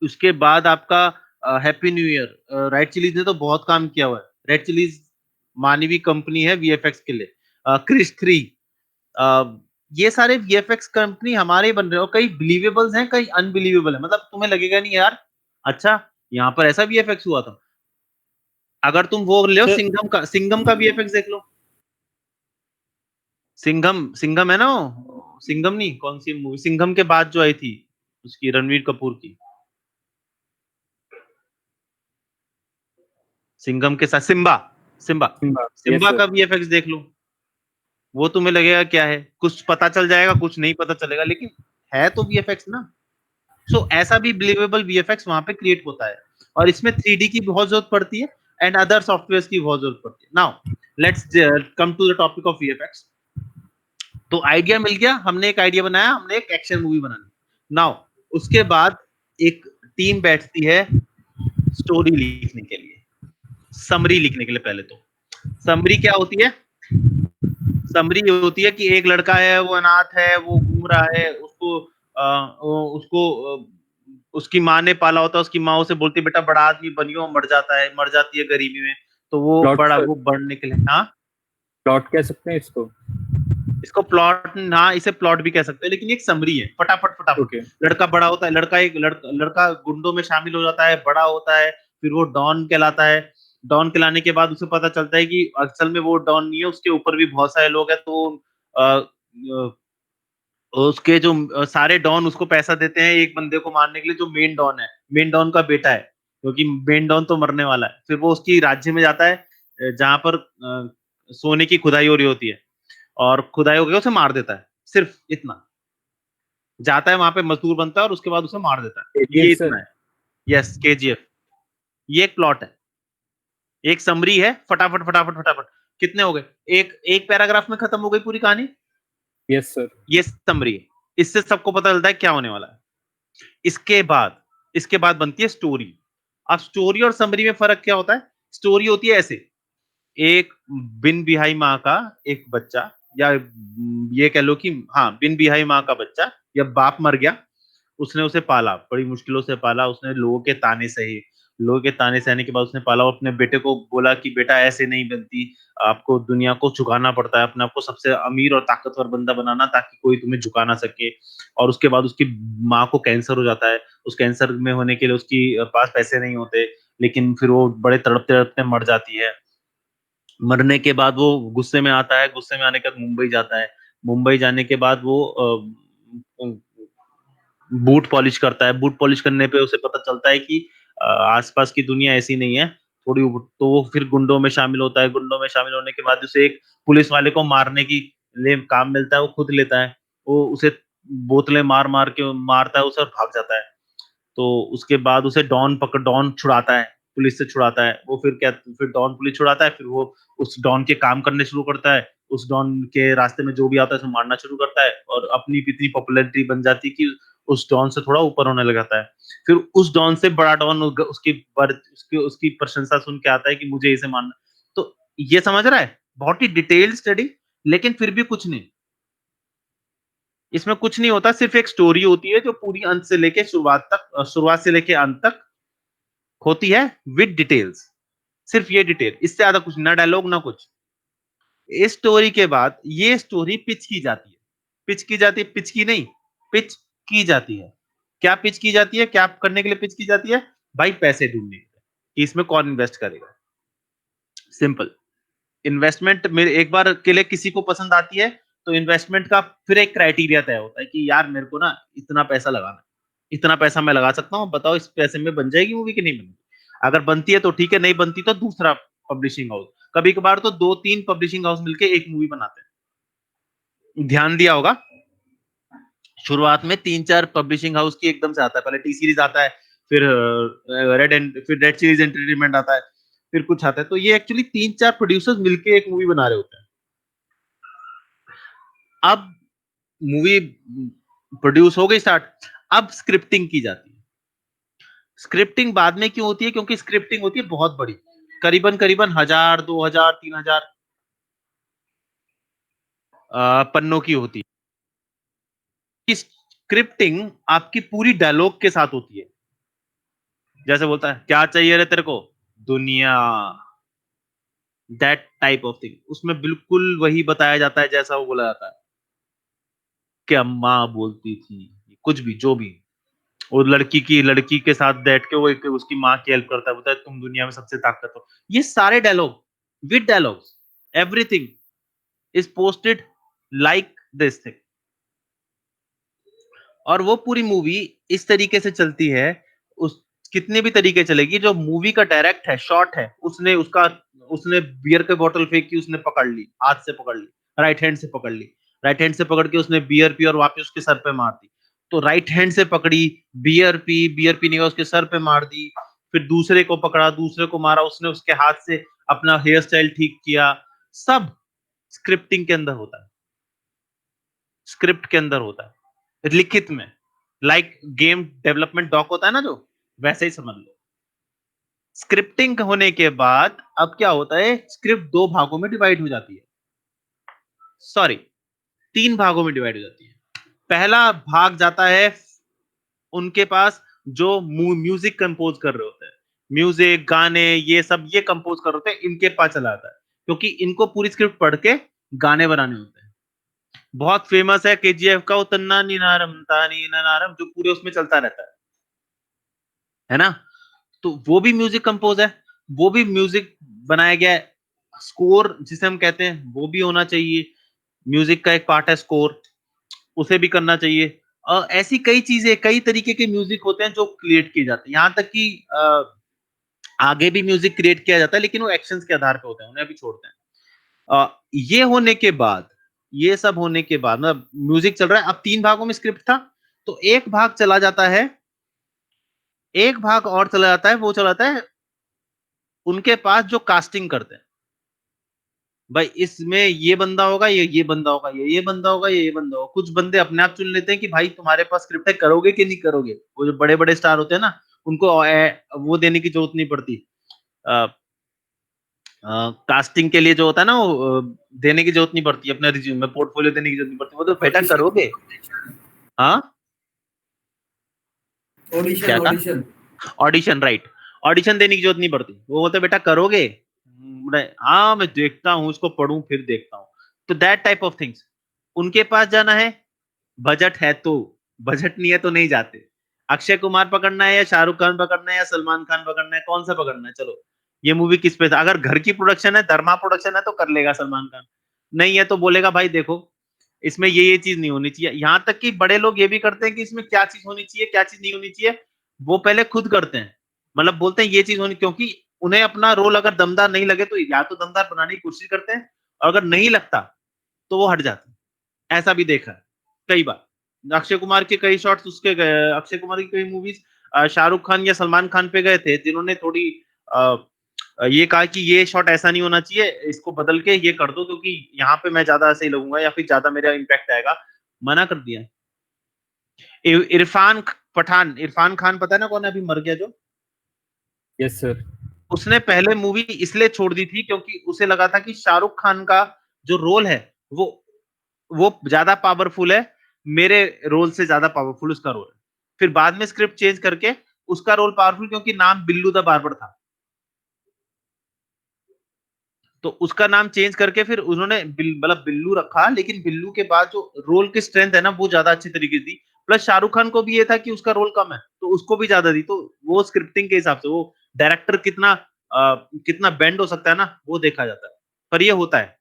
उसके बाद आपका Happy New Year, Red Chillies ने तो बहुत काम किया हुआ है। रेड चिलीज मानवी कंपनी है VFX के लिए। क्रिस 3, ये सारे VFX कंपनी हमारे बन रहे हो, कई बिलीवेबल्स हैं, कई अनबिलीवेबल है। मतलब तुम्हें लगेगा नहीं यार, अच्छा यहाँ पर ऐसा VFX हुआ था। अगर तुम वो ले लो सिंघम का VFX देख लो। सिंघम है ना, सिंघम नहीं, कौन सी मूवी, सिंघम के बाद जो आई थी उसकी, रणवीर कपूर की, सिंघम के साथ सिम्बा का VFX देख लो। वो तुम्हें लगेगा क्या है, कुछ पता चल जाएगा, कुछ नहीं पता चलेगा, लेकिन है तो VFX ना। सो ऐसा भी बिलीवेबल VFX वहां पे क्रिएट होता है, और इसमें 3D की बहुत जरूरत पड़ती है एंड अदर सॉफ्टवेयर की बहुत जरूरत पड़ती है। Now let's come to the topic of VFX। तो आइडिया मिल गया, हमने एक आइडिया बनाया, हमने एक एक्शन मूवी बनानी। नाउ उसके बाद एक टीम बैठती है स्टोरी लिखने के लिए। समरी लिखने के लिए पहले तो समरी क्या होती है? समरी ये होती है कि एक लड़का है, वो अनाथ है, वो घूम रहा है, उसकी माँ ने पाला होता है, उसकी माँ उसे बोलती है बेटा बड़ा आदमी बनियो, मर जाता है, मर जाती है गरीबी में, तो वो बढ़ने के लिए, हाँ प्लॉट कह सकते हैं इसको। इसको प्लॉट, हाँ इसे प्लॉट भी कह सकते हैं, लेकिन एक समरी है। फटाफट ओके। लड़का बड़ा होता है, लड़का गुंडों में शामिल हो जाता है, बड़ा होता है, फिर वो डॉन कहलाता है। डॉन कहलाने के बाद उसे पता चलता है कि असल में वो डॉन नहीं है, उसके ऊपर भी बहुत सारे लोग हैं। तो उसके जो सारे डॉन उसको पैसा देते हैं एक बंदे को मारने के लिए, जो मेन डॉन है, मेन डॉन का बेटा है, क्योंकि मेन डॉन तो मरने वाला है। फिर वो उसकी राज्य में जाता है जहां पर सोने की खुदाई हो रही होती है, और खुदाई होकर उसे मार देता है। सिर्फ इतना, जाता है वहां पे, मजदूर बनता है और उसके बाद उसे मार देता है। ये इतना है। Yes, KGF. ये एक प्लॉट है, एक समरी है। फटाफट कितने हो गए? एक एक पैराग्राफ में खत्म हो गई पूरी कहानी। Yes sir. ये समरी है, इससे सबको पता चलता है क्या होने वाला है। इसके बाद बनती है स्टोरी। अब स्टोरी और समरी में फर्क क्या होता है? स्टोरी होती है ऐसे, एक बिन बिहाई माँ का एक बच्चा, या ये कह लो कि हाँ बिन बिहाई माँ का बच्चा, या बाप मर गया, उसने उसे पाला, बड़ी मुश्किलों से पाला, उसने लोगों के ताने सहे, लोगों के ताने सहने के बाद उसने पाला, और अपने बेटे को बोला कि बेटा ऐसे नहीं बनती, आपको दुनिया को झुकाना पड़ता है, अपने आप को सबसे अमीर और ताकतवर बंदा बनाना, ताकि कोई तुम्हें झुका ना सके। और उसके बाद उसकी माँ को कैंसर हो जाता है, उस कैंसर में होने के लिए उसकी पास पैसे नहीं होते, लेकिन फिर वो बड़े तड़पते तड़पते मर जाती है। मरने के बाद वो गुस्से में आता है, गुस्से में आने के बाद मुंबई जाता है, मुंबई जाने के बाद वो बूट पॉलिश करता है। बूट पॉलिश करने पे उसे पता चलता है कि आसपास की दुनिया ऐसी नहीं है थोड़ी, तो वो फिर गुंडों में शामिल होता है। गुंडों में शामिल होने के बाद उसे एक पुलिस वाले को मारने की लिए काम मिलता है, वो खुद लेता है, वो उसे बोतलें मार मार के मारता है उसे, और भाग जाता है। तो उसके बाद उसे डॉन छुड़ाता है, पुलिस से छुड़ाता है। वो फिर डॉन पुलिस छुड़ाता है, फिर वो उस डॉन के काम करने शुरू करता है, उस डॉन के रास्ते में जो भी आता है उसे मारना शुरू करता है, और अपनी इतनी पॉपुलैरिटी बन जाती है कि उस डॉन से थोड़ा ऊपर होने लग जाता है। फिर उस डॉन से बड़ा डॉन उसकी प्रशंसा सुन के आता है कि मुझे इसे मारना। तो ये समझ रहा है, बहुत ही डिटेल्ड स्टडी, लेकिन फिर भी कुछ नहीं, इसमें कुछ नहीं होता, सिर्फ एक स्टोरी होती है जो पूरी अंत से लेके शुरुआत से लेके अंत तक होती है, विद डिटेल्स। सिर्फ ये डिटेल, इससे ज्यादा कुछ, ना डायलॉग ना कुछ। इस स्टोरी के बाद ये स्टोरी पिच की जाती है, पिच की नहीं, पिच की जाती है। क्या पिच की जाती है, क्या करने के लिए पिच की जाती है? भाई पैसे ढूंढने के लिए, कि इसमें कौन इन्वेस्ट करेगा। सिंपल। इन्वेस्टमेंट मेरे एक बार के लिए किसी को पसंद आती है, तो इन्वेस्टमेंट का फिर एक क्राइटेरिया तय होता है कि यार मेरे को ना इतना पैसा लगाना है, इतना पैसा मैं लगा सकता हूँ, बताओ इस पैसे में बन जाएगी मूवी कि नहीं बनेगी। अगर बनती है तो ठीक है, नहीं बनती तो दूसरा पब्लिशिंग हाउस, कभी कभार तो 2-3 पब्लिशिंग हाउस मिलके एक मूवी बनाते हैं। ध्यान दिया होगा, शुरुआत में 3-4 पब्लिशिंग हाउस की एकदम से आता है, पहले टी सीरीज आता है, फिर रेड सीरीज एंटरटेनमेंट आता है, फिर कुछ आता है। तो ये एक्चुअली 3-4 प्रोड्यूसर्स मिलके एक मूवी बना रहे होते हैं। अब मूवी प्रोड्यूस हो गई स्टार्ट, अब स्क्रिप्टिंग की जाती है। स्क्रिप्टिंग बाद में क्यों होती है? क्योंकि स्क्रिप्टिंग होती है बहुत बड़ी, करीबन करीबन 1000, 2000, 3000 पन्नों की होती है। स्क्रिप्टिंग आपकी पूरी डायलॉग के साथ होती है। जैसे बोलता है क्या चाहिए रे तेरे को, दुनिया, दैट टाइप ऑफ थिंग। उसमें बिल्कुल वही बताया जाता है जैसा वो बोला जाता है, क्या माँ बोलती थी, कुछ भी जो भी। वो लड़की के साथ बैठ के वो उसकी माँ की हेल्प करता है, बोलता है तुम दुनिया में सबसे ताकत हो। ये सारे dialogue, with dialogues, everything is posted like this thing. और वो पूरी मूवी इस तरीके से चलती है, उस कितने भी तरीके चलेगी। जो मूवी का डायरेक्ट है, शॉट है, उसने बियर के बोतल फेंकी, उसने पकड़ ली, हाथ से पकड़ ली, राइट हैंड से पकड़ ली, राइट हैंड से पकड़ के उसने बियर पी और वापस उसके सर पे मार दी। तो राइट हैंड से पकड़ी, बियर पी नहीं, उसके सर पे मार दी। फिर दूसरे को पकड़ा, दूसरे को मारा, उसने उसके हाथ से अपना हेयर स्टाइल ठीक किया। सब स्क्रिप्टिंग के अंदर होता है, स्क्रिप्ट के अंदर होता है, लिखित में। लाइक गेम डेवलपमेंट डॉक होता है ना जो, वैसे ही समझ लो। स्क्रिप्टिंग होने के बाद अब क्या होता है, स्क्रिप्ट 2 भागों में डिवाइड हो जाती है, सॉरी 3 भागों में डिवाइड हो जाती है। पहला भाग जाता है उनके पास जो म्यूजिक कंपोज कर रहे होते हैं, म्यूजिक गाने ये सब ये कंपोज कर रहे होते हैं, इनके पास चला आता है, क्योंकि इनको पूरी स्क्रिप्ट पढ़ के गाने बनाने होते हैं। बहुत फेमस है केजीएफ का वो तन्ना नीनारम तानी नारम, जो पूरे उसमें चलता रहता है ना। तो वो भी म्यूजिक कंपोज है, वो भी म्यूजिक बनाया गया है। स्कोर जिसे हम कहते हैं वो भी होना चाहिए, म्यूजिक का एक पार्ट है स्कोर, उसे भी करना चाहिए। ऐसी कई चीजें, कई तरीके के म्यूजिक होते हैं जो क्रिएट किए जाते हैं, यहाँ तक कि आगे भी म्यूजिक क्रिएट किया जाता है, लेकिन वो एक्शंस के आधार पे होते हैं, उन्हें अभी छोड़ते हैं। ये होने के बाद, ये सब होने के बाद मतलब म्यूजिक चल रहा है, अब 3 भागों में स्क्रिप्ट था, तो एक भाग चला जाता है, एक भाग और चला जाता है, वो चला जाता है उनके पास जो कास्टिंग करते हैं, भाई इसमें ये बंदा होगा, ये बंदा होगा, ये बंदा होगा, ये बंदा होगा। कुछ बंदे अपने आप चुन लेते हैं कि भाई तुम्हारे पास स्क्रिप्ट है, करोगे कि नहीं करोगे। वो जो बड़े बड़े स्टार होते हैं ना, उनको वो देने की जरूरत नहीं पड़ती, कास्टिंग के लिए जो होता है ना, वो देने की जरूरत नहीं पड़ती, अपना रिज्यूम में पोर्टफोलियो देने की जरूरत नहीं पड़ती, वो तो बेटा करोगे। हाँ ऑडिशन ऑडिशन, राइट, ऑडिशन देने की जरूरत नहीं पड़ती, वो बोलते बेटा करोगे, हाँ मैं देखता हूँ, इसको पढ़ूं फिर देखता हूँ। तो दैट टाइप ऑफ थिंग्स, उनके पास जाना है, बजट है तो, बजट नहीं है तो नहीं जाते। अक्षय कुमार पकड़ना है या शाहरुख खान पकड़ना है या सलमान खान पकड़ना है, कौन सा पकड़ना है, चलो ये मूवी किस पे था। अगर घर की प्रोडक्शन है, धर्मा प्रोडक्शन है, तो कर लेगा सलमान खान, नहीं है तो बोलेगा भाई देखो इसमें ये चीज नहीं होनी चाहिए। यहाँ तक कि बड़े लोग ये भी करते हैं कि इसमें क्या चीज होनी चाहिए, क्या चीज नहीं होनी चाहिए, वो पहले खुद करते हैं, मतलब बोलते हैं ये चीज होनी, क्योंकि उन्हें अपना रोल अगर दमदार नहीं लगे तो या तो दमदार बनाने की कोशिश करते हैं, और अगर नहीं लगता तो वो हट जाते हैं। ऐसा भी देखा है कई बार, अक्षय कुमार के कई शॉट्स उसके गए, अक्षय कुमार की कई मूवीज शाहरुख खान या सलमान खान पे गए थे, जिन्होंने थोड़ी ये कहा कि ये शॉट ऐसा नहीं होना चाहिए, इसको बदल के ये कर दो, क्योंकि यहाँ पे मैं ज्यादा सही लगूंगा या फिर ज्यादा मेरा इम्पैक्ट आएगा, मना कर दिया। इरफान पठान, इरफान खान पता है ना कौन है, अभी मर गया जो, यस सर। उसने पहले मूवी इसलिए छोड़ दी थी क्योंकि उसे लगा था कि शाहरुख खान का जो रोल है वो ज्यादा पावरफुल है, मेरे रोल से ज्यादा पावरफुल उसका रोल है। फिर बाद में स्क्रिप्ट चेंज करके उसका रोल पावरफुल, क्योंकि नाम बिल्लू द बार्बर था, तो उसका नाम चेंज करके फिर उन्होंने मतलब बिल्लू रखा, लेकिन बिल्लू के बाद जो रोल की स्ट्रेंथ है ना वो ज्यादा अच्छी तरीके से दी। प्लस शाहरुख खान को भी ये था कि उसका रोल कम है, तो उसको भी ज्यादा दी, तो वो स्क्रिप्टिंग के हिसाब से वो डायरेक्टर कितना बेंड हो सकता है ना, वो देखा जाता है, पर ये होता है।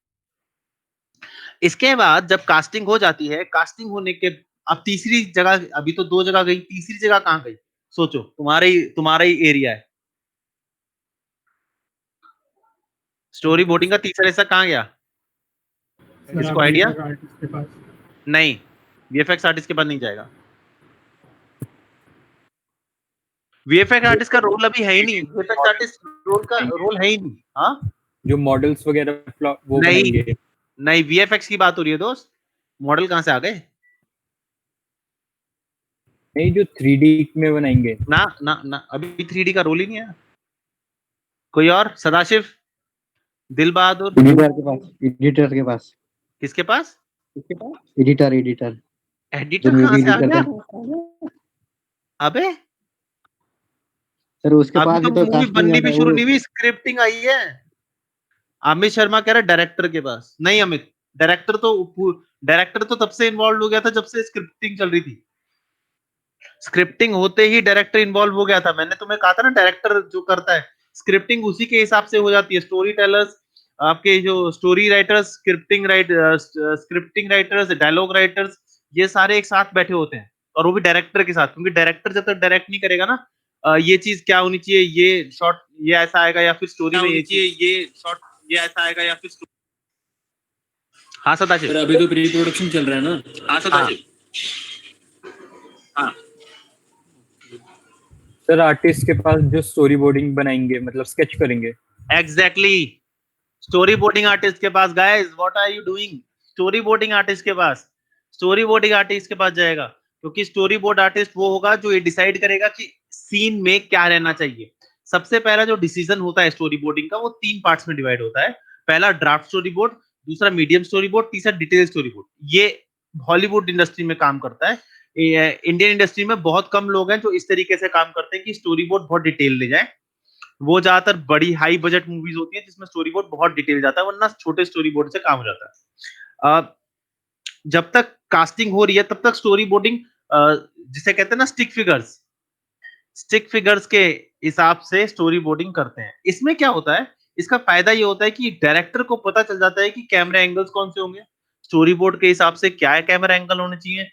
इसके बाद जब कास्टिंग हो जाती है, कास्टिंग होने के अब तीसरी जगह, अभी तो 2 जगह गई, तीसरी जगह कहाँ गई, सोचो, तुम्हारा ही एरिया है। स्टोरी बोर्डिंग का तीसरा हिस्सा कहाँ गया, इसको आइडिया आर्टिस्ट के पास नहीं, वीएफएक्स आर्टिस्ट के पास नहीं जाएगा, वीएफएक्स आर्टिस्ट का रोल अभी है ही नहीं, वीएफएक्स आर्टिस्ट रोल है ही नहीं। हाँ जो मॉडल्स वगैरह वो नहीं बनाएंगे। नहीं, वीएफएक्स की बात हो रही है दोस्त, मॉडल कहाँ से आ गए, नहीं जो 3D में बनाएंगे। ना ना ना, अभी 3D का रोल ही नहीं है। कोई और, सदाशिव, दिल बहादुर, एडिटर के पास, एडिटर के पास, किसके पास, एडिटर एडिटर जो कहाँ मूवी से आ एडिट गया, करता है अबे सर, उसके अभी पास तो भी तो मूवी कास्टिंग बननी आता भी है शुरू वो। नहीं हुई, स्क्रिप्टिंग आई है। अमित शर्मा कह रहा है डायरेक्टर के पास, नहीं अमित, डायरेक्टर तो तब से इन्वॉल्व हो गया था जब से स्क्रिप्टिंग चल रही थी, स्क्रिप्टिंग होते ही डायरेक्टर इन्वॉल्व हो गया था। मैंने तुम्हें कहा था ना, डायरेक्टर जो करता है स्क्रिप्टिंग उसी के हिसाब से हो जाती है। स्टोरी टेलर्स, आपके जो story writers, scripting writers, dialogue writers, ये सारे एक साथ बैठे होते हैं, और वो भी डायरेक्टर के साथ, क्योंकि डायरेक्टर जब तक डायरेक्ट नहीं करेगा ना, ये चीज क्या होनी चाहिए, ये शॉट ये ऐसा आएगा, या फिर स्टोरी में ये शॉट ये ऐसा आएगा, या फिर हाँ सदाशिव, अभी तो प्री प्रोडक्शन चल रहा है ना। हाँ सदाशिव, हाँ सर आर्टिस्ट के पास जो स्टोरी बोर्डिंग बनाएंगे, मतलब स्केच करेंगे। एग्जैक्टली, स्टोरी बोर्डिंग आर्टिस्ट के पास, guys what are you doing, storyboarding artist के पास, स्टोरी बोर्डिंग आर्टिस्ट के पास जाएगा, क्योंकि स्टोरी बोर्ड आर्टिस्ट वो होगा जो ये डिसाइड करेगा कि सीन में क्या रहना चाहिए, सबसे पहला जो डिसीजन होता है स्टोरी बोर्डिंग का वो 3 पार्ट्स में डिवाइड होता है। पहला ड्राफ्ट स्टोरी बोर्ड, दूसरा मीडियम स्टोरी बोर्ड, तीसरा डिटेल स्टोरी बोर्ड। ये हॉलीवुड इंडस्ट्री में काम करता है। इंडियन इंडस्ट्री में बहुत कम लोग हैं जो इस तरीके से काम करते हैं कि स्टोरी बोर्ड बहुत डिटेल ले जाए। वो ज्यादातर बड़ी हाई बजट मूवीज होती है जिसमें स्टोरी बोर्ड बहुत डिटेल जाता है, वरना छोटे स्टोरी बोर्ड से काम हो जाता है। जब तक कास्टिंग हो रही है तब तक स्टोरी बोर्डिंग, जिसे कहते हैं ना स्टिक फिगर्स के हिसाब से स्टोरी बोर्डिंग करते हैं। इसमें क्या होता है, इसका फायदा ये होता है कि डायरेक्टर को पता चल जाता है कि कैमरा एंगल्स कौन से होंगे, स्टोरी बोर्ड के हिसाब से क्या कैमरा एंगल होने चाहिए,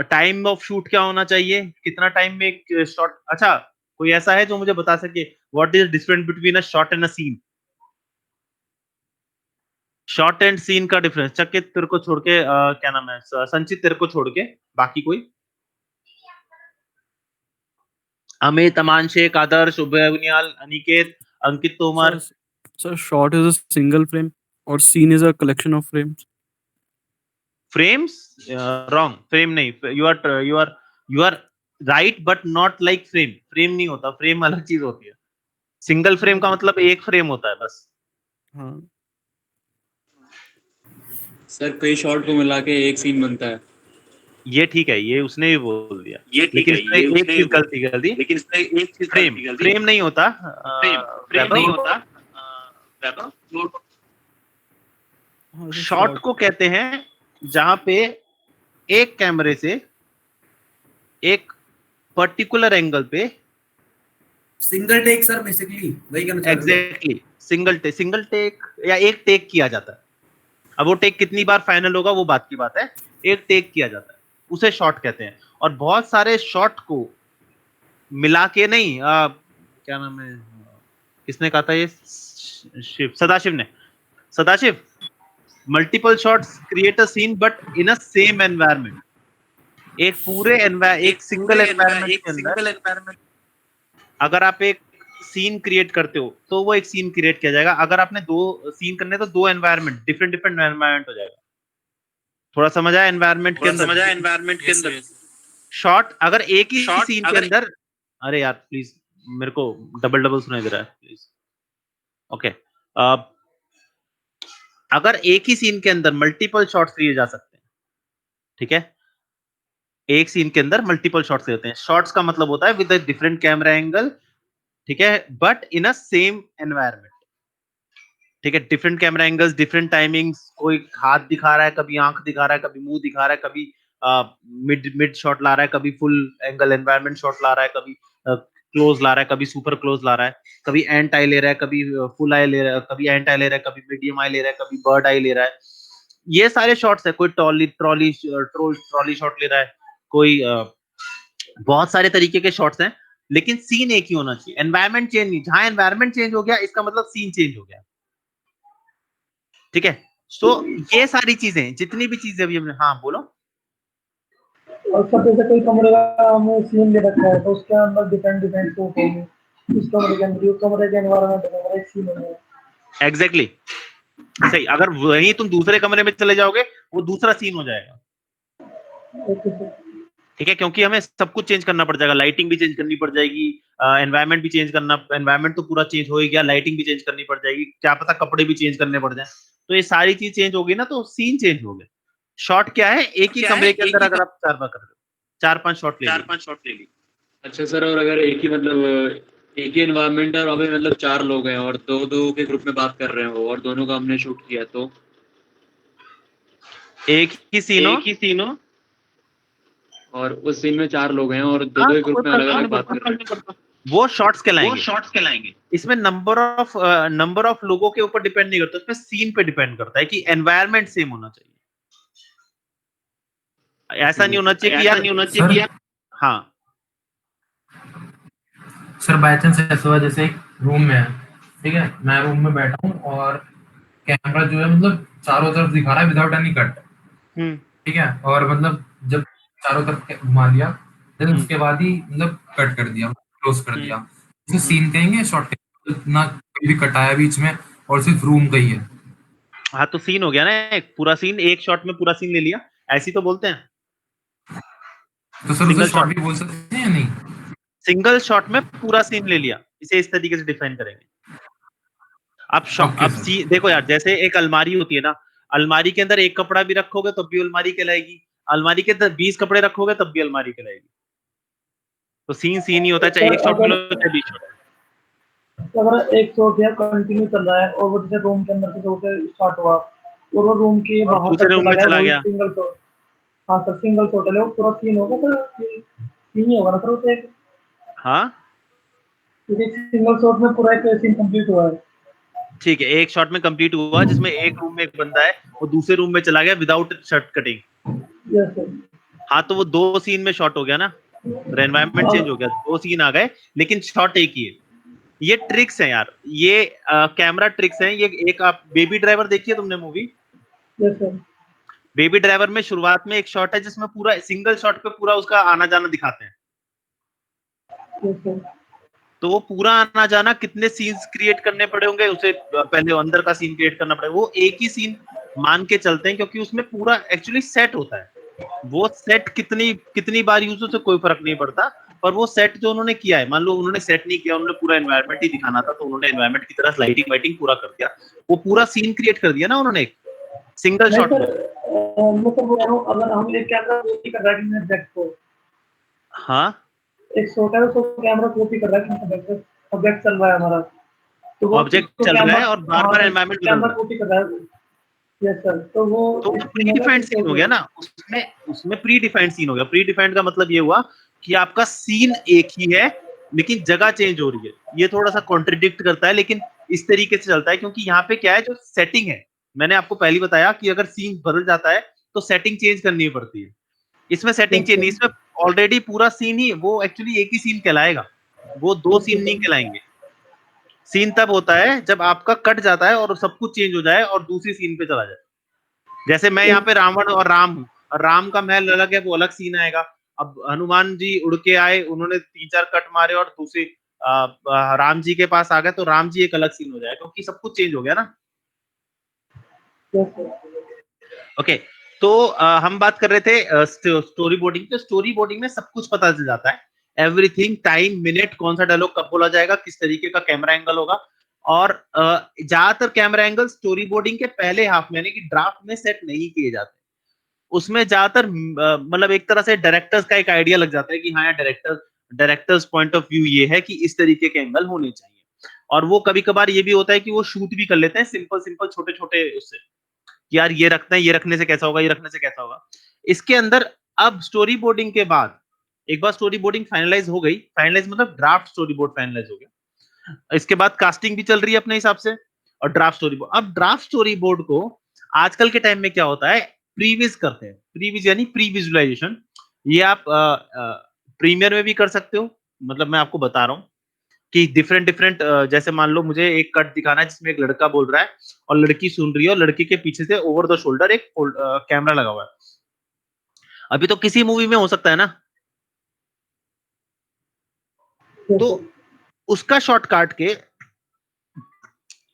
टाइम ऑफ शूट क्या होना चाहिए, कितना टाइम में एक शॉट। अच्छा, कोई ऐसा है जो मुझे बता सके what is the difference between a shot and a scene? Shot and scene का डिफरेंस चकित तेरे को छोड़ के, क्या नाम है, संचित तेरे को छोड़ के बाकी कोई? Amit, Aman Shaikh, Adarsh, Ubay Agniyal, Aniket, Ankit Tomar. Sir shot is a single frame और scene is a collection of frames. Frames? Wrong, frame नहीं, you are right but not like frame. Frame नहीं होता, फ्रेम अलग चीज होती है। सिंगल फ्रेम का मतलब एक फ्रेम होता है बस। हाँ सर कई शॉट को मिला के एक सीन बनता है। ये ठीक है, ये उसने भी बोल दिया, ये ठीक लेकिन है, इसमें ये एक उसने चीज गलती कर दी। लेकिन इसमें एक चीज फ्रेम नहीं होता, फ्रेम नहीं होता। शॉट को कहते हैं जहां पे एक कैमरे से एक पर्टिकुलर एंगल पे सिंगल टेक सर, बेसिकली वही कहना चाह रहा हूं। एग्जैक्टली सिंगल टेक या एक टेक किया जाता है। अब वो टेक कितनी बार फाइनल होगा वो बात की बात है, एक टेक किया जाता है, उसे शॉट कहते हैं। और बहुत सारे शॉट को मिला के नहीं, क्या नाम है, किसने कहा था ये, Sadashiv, multiple shots create a scene but in a same environment. एक सिंगल एनवायरनमेंट के अंदर अगर आप एक सीन क्रिएट करते हो तो वो एक सीन क्रिएट किया जाएगा। अगर आपने 2 सीन करने तो 2 एनवायरनमेंट, डिफरेंट एनवायरनमेंट हो जाएगा। थोड़ा समझ आया एनवायरनमेंट के अंदर? शॉट अगर एक ही सीन के अंदर, अरे यार प्लीज मेरे को डबल सुनाई दे रहा है प्लीज। ओके, अगर एक ही सीन के अंदर मल्टीपल शॉट्स लिए जा सकते हैं, ठीक है, एक सीन के अंदर मल्टीपल शॉट्स लेते हैं। शॉट्स का मतलब होता है with a different camera angle, ठीक है, but in a same environment, ठीक है। Different camera angles, different timings, कोई हाथ दिखा रहा है, कभी आंख दिखा रहा है, कभी मुंह दिखा रहा है, कभी मिड शॉट ला रहा है, कभी फुल एंगल एनवायरनमेंट शॉट ला रहा है, कभी क्लोज ला रहा है, कभी सुपर क्लोज ला रहा है, कभी एंट आई ले रहा है, कभी फुल आई ले रहा है, कभी एंट आई ले रहा है, कभी मीडियम आई ले रहा है, कभी बर्ड आई ले रहा है। ये सारे शॉट्स है। कोई ट्रॉली शॉट ले रहा है, कोई बहुत सारे तरीके के शॉट्स हैं, लेकिन सीन एक ही होना चाहिए। एनवायरनमेंट चेंज नहीं, जहां एनवायरनमेंट चेंज हो गया इसका मतलब सीन चेंज हो गया, ठीक है। तो ये सारी चीजें, जितनी भी चीजें अभी हमने, हाँ बोलो। और सब जैसे कोई कमरे का हमें सीन ले रखा है तो उसके अंदर डिफरेंट तो होंगे, इस कमरे के अंदर, उस कमरे के एनवायरनमेंट में एक सीन होगा। एग्जैक्टली सही। अगर वही तुम दूसरे कमरे में चले जाओगे वो दूसरा सीन हो जाएगा, ठीक है, क्योंकि हमें सब कुछ चेंज करना पड़ जाएगा। लाइटिंग भी चेंज करनी पड़ जाएगी, एनवायरनमेंट भी चेंज करना, एनवायरनमेंट तो पूरा चेंज हो ही गया, लाइटिंग भी चेंज करनी पड़ जाएगी, क्या पता कपड़े भी चेंज करने पड़ जाए। तो ये सारी चीज चेंज होगी ना, तो सीन चेंज हो गए। शॉट क्या है, एक ही कमरे के अंदर अगर आप 4 बार कर रहे हो, 4-5 शॉट ले ली। अच्छा सर, और अगर एक ही एनवायरनमेंट है और अभी मतलब 4 लोग हैं और दो के ग्रुप में बात कर रहे हो और दोनों का हमने शूट किया, तो एक ही सीन हो और उस सीन में 4 लोग हैं और दो के ग्रुप में अलग अलग बात कर रहे हैं, वो शॉट्स कहलाएंगे। इसमें नंबर ऑफ लोगों के ऊपर डिपेंड नहीं करता, इसमें सीन पे डिपेंड करता है कि एनवायरनमेंट सेम होना चाहिए। ऐसा नहीं होना चाहिए कि यार, हाँ सर बाय चांस ऐसा हुआ जैसे एक रूम में है, ठीक है, मैं रूम में बैठा हूँ और कैमरा जो है मतलब चारों तरफ दिखा रहा है विदाउट एनी कट, ठीक है, और मतलब जब चारों तरफ घुमा लिया देन उसके बाद ही मतलब कट कर दिया, क्लोज कर दिया, उसे सीन कहेंगे, शॉट ना कोई भी कटाया बीच में और सिर्फ रूम का ही है। हाँ तो सीन हो गया ना, एक पूरा सीन, एक शॉट में पूरा सीन ले लिया, ऐसी तो बोलते हैं। तो सर उसे शॉट भी बोल सकते हैं या नहीं? सिंगल शॉट में पूरा सीन ले लिया, इसे इस तरीके से डिफाइन करेंगे। अब देखो यार, जैसे एक अलमारी होती है ना, अलमारी के अंदर एक कपड़ा भी रखोगे तब भी अलमारी कहलाएगी, अलमारी के अंदर 20 कपड़े रखोगे तब भी अलमारी कहलाएगी। तो सीन ही होता है, चाहे एक शॉट में लो चाहे 20 शॉट। अगर एक शॉट या कंटिन्यू चल रहा है और वो जैसे रूम के अंदर से शॉट स्टार्ट हुआ और वो रूम के बाहर दूसरे रूम में चला गया, सिंगल शॉट। हाँ सर, सिंगल शॉट है, वो पूरा सीन होगा सर, सीन ही होगा ना सर उसे। हाँ, सिंगल शॉट में पूरा एक सीन कंप्लीट हुआ है। ठीक है, एक शॉट में कंप्लीट हुआ जिसमें एक रूम में एक बंदा है, वो दूसरे रूम में चला गया without shot cutting. Yes sir. हाँ, तो वो 2 सीन में शॉट हो गया ना, एनवायरनमेंट चेंज हो गया, 2 सीन आ गए लेकिन शॉट एक ही है। ये ट्रिक्स है यार, ये कैमरा ट्रिक्स हैं। ये एक आप बेबी ड्राइवर देखिए तुमने movie? Yes sir. Baby driver में शुरुआत में एक शॉट है जिसमें पूरा सिंगल शॉट पे पूरा उसका आना जाना दिखाते हैं। Yes sir. तो वो पूरा आना जाना कितने सीन्स क्रिएट करने पड़े होंगे उसे, पहले अंदर का सीन क्रिएट करना पड़ेगा। वो एक ही सीन मान के चलते हैं क्योंकि उसमें पूरा एक्चुअली सेट होता है। वो सेट कितनी बार यूज हो से कोई फर्क नहीं पड़ता, पर वो सेट जो उन्होंने किया है, मान लो उन्होंने सेट नहीं किया, उन्होंने पूरा एनवायरनमेंट ही दिखाना था, तो उन्होंने एनवायरनमेंट की तरह लाइटिंग वाइटिंग पूरा कर दिया, वो पूरा सीन क्रिएट कर दिया ना उन्होंने एक सिंगल शॉट में। अगर हम एक कैमरा कॉपी कर रहा है ऑब्जेक्ट को, हाँ, एक शॉट है उसको कैमरा कॉपी कर रहा है, ऑब्जेक्ट चल रहा है हमारा, तो वो ऑब्जेक्ट चल रहा है और बार-बार एनवायरनमेंट कैमरा कॉपी कर रहा है। Yes sir. तो वो प्री डिफाइंड सीन हो गया ना, उसमें प्री डिफाइंड सीन हो गया। प्री डिफाइंड का मतलब ये हुआ कि आपका सीन एक ही है लेकिन जगह चेंज हो रही है। ये थोड़ा सा कॉन्ट्रडिक्ट करता है लेकिन इस तरीके से चलता है क्योंकि यहाँ पे क्या है, जो सेटिंग है, मैंने आपको पहले बताया कि अगर सीन बदल जाता है तो सेटिंग चेंज करनी पड़ती है। इसमें सेटिंग चेंज नहीं, इसमें ऑलरेडी पूरा सीन ही, वो एक्चुअली एक ही सीन कहलाएगा, वो 2 सीन नहीं कहलाएंगे। सीन तब होता है जब आपका कट जाता है और सब कुछ चेंज हो जाए और दूसरी सीन पे चला जाए। जैसे मैं यहाँ पे रावण और राम हूँ, और राम का महल अलग है, वो अलग सीन आएगा। अब हनुमान जी उड़ के आए, उन्होंने 3-4 कट मारे और दूसरी राम जी के पास आ गए, तो राम जी एक अलग सीन हो जाए क्योंकि सब कुछ चेंज हो गया ना। ओके, तो हम बात कर रहे थे स्टोरी बोर्डिंग। तो स्टोरी बोर्डिंग में सब कुछ पता चल जाता है, एवरीथिंग, टाइम, मिनट, कौन सा डायलॉग कब बोला जाएगा, किस तरीके का कैमरा एंगल होगा। और ज्यादातर कैमरा एंगल स्टोरी बोर्डिंग के पहले हाफ में यानी कि ड्राफ्ट में सेट नहीं किए जाते। उसमें ज्यादातर मतलब एक तरह से डायरेक्टर्स का एक आइडिया लग जाता है कि हाँ, डायरेक्टर्स पॉइंट ऑफ व्यू ये है कि इस तरीके के एंगल होने चाहिए। और वो कभी कभार ये भी होता है कि वो शूट भी कर लेते हैं सिंपल छोटे छोटे उससे, यार ये रखते हैं, ये रखने से कैसा होगा, ये रखने से कैसा होगा। इसके अंदर अब स्टोरी बोर्डिंग के बाद, एक बार स्टोरी बोर्डिंग फाइनलाइज हो गई, फाइनलाइज मतलब ड्राफ्ट स्टोरी बोर्ड फाइनलाइज हो गया, इसके बाद कास्टिंग भी चल रही है अपने हिसाब से और ड्राफ्ट स्टोरी बोर्ड। अब ड्राफ्ट स्टोरी बोर्ड को आजकल के टाइम में क्या होता है, प्रीविज करते हैं। प्रीविज यानी प्री विजुअलाइजेशन। ये आप प्रीमियर में भी कर सकते हो, मतलब मैं आपको बता रहा हूँ कि डिफरेंट जैसे मान लो मुझे एक कट दिखाना है जिसमें एक लड़का बोल रहा है और लड़की सुन रही है और लड़की के पीछे से ओवर द शोल्डर एक कैमरा लगा हुआ है। अभी तो किसी मूवी में हो सकता है ना, तो उसका शॉट काट के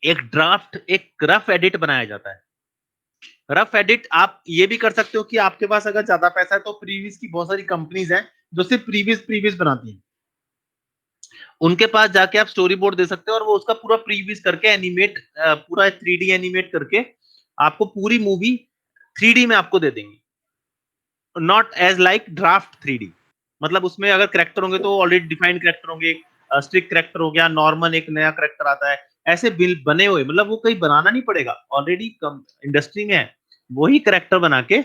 एक ड्राफ्ट, एक रफ एडिट बनाया जाता है। रफ एडिट आप ये भी कर सकते हो कि आपके पास अगर ज्यादा पैसा है तो प्रीवियस की बहुत सारी कंपनीज हैं जो सिर्फ प्रीवियस बनाती हैं, उनके पास जाके आप स्टोरी बोर्ड दे सकते हो और वो उसका पूरा प्रीवियस करके एनिमेट, पूरा 3D एनिमेट करके आपको पूरी मूवी 3D में आपको दे देंगे। Not as like draft 3D, मतलब उसमें अगर कैरेक्टर होंगे तो ऑलरेडी डिफाइंड कैरेक्टर होंगे, स्ट्रिक्ट कैरेक्टर हो गया, नॉर्मल एक नया कैरेक्टर आता है, ऐसे बिल बने हुए, मतलब वो कहीं बनाना नहीं पड़ेगा, ऑलरेडी इंडस्ट्री में है, वही कैरेक्टर बना के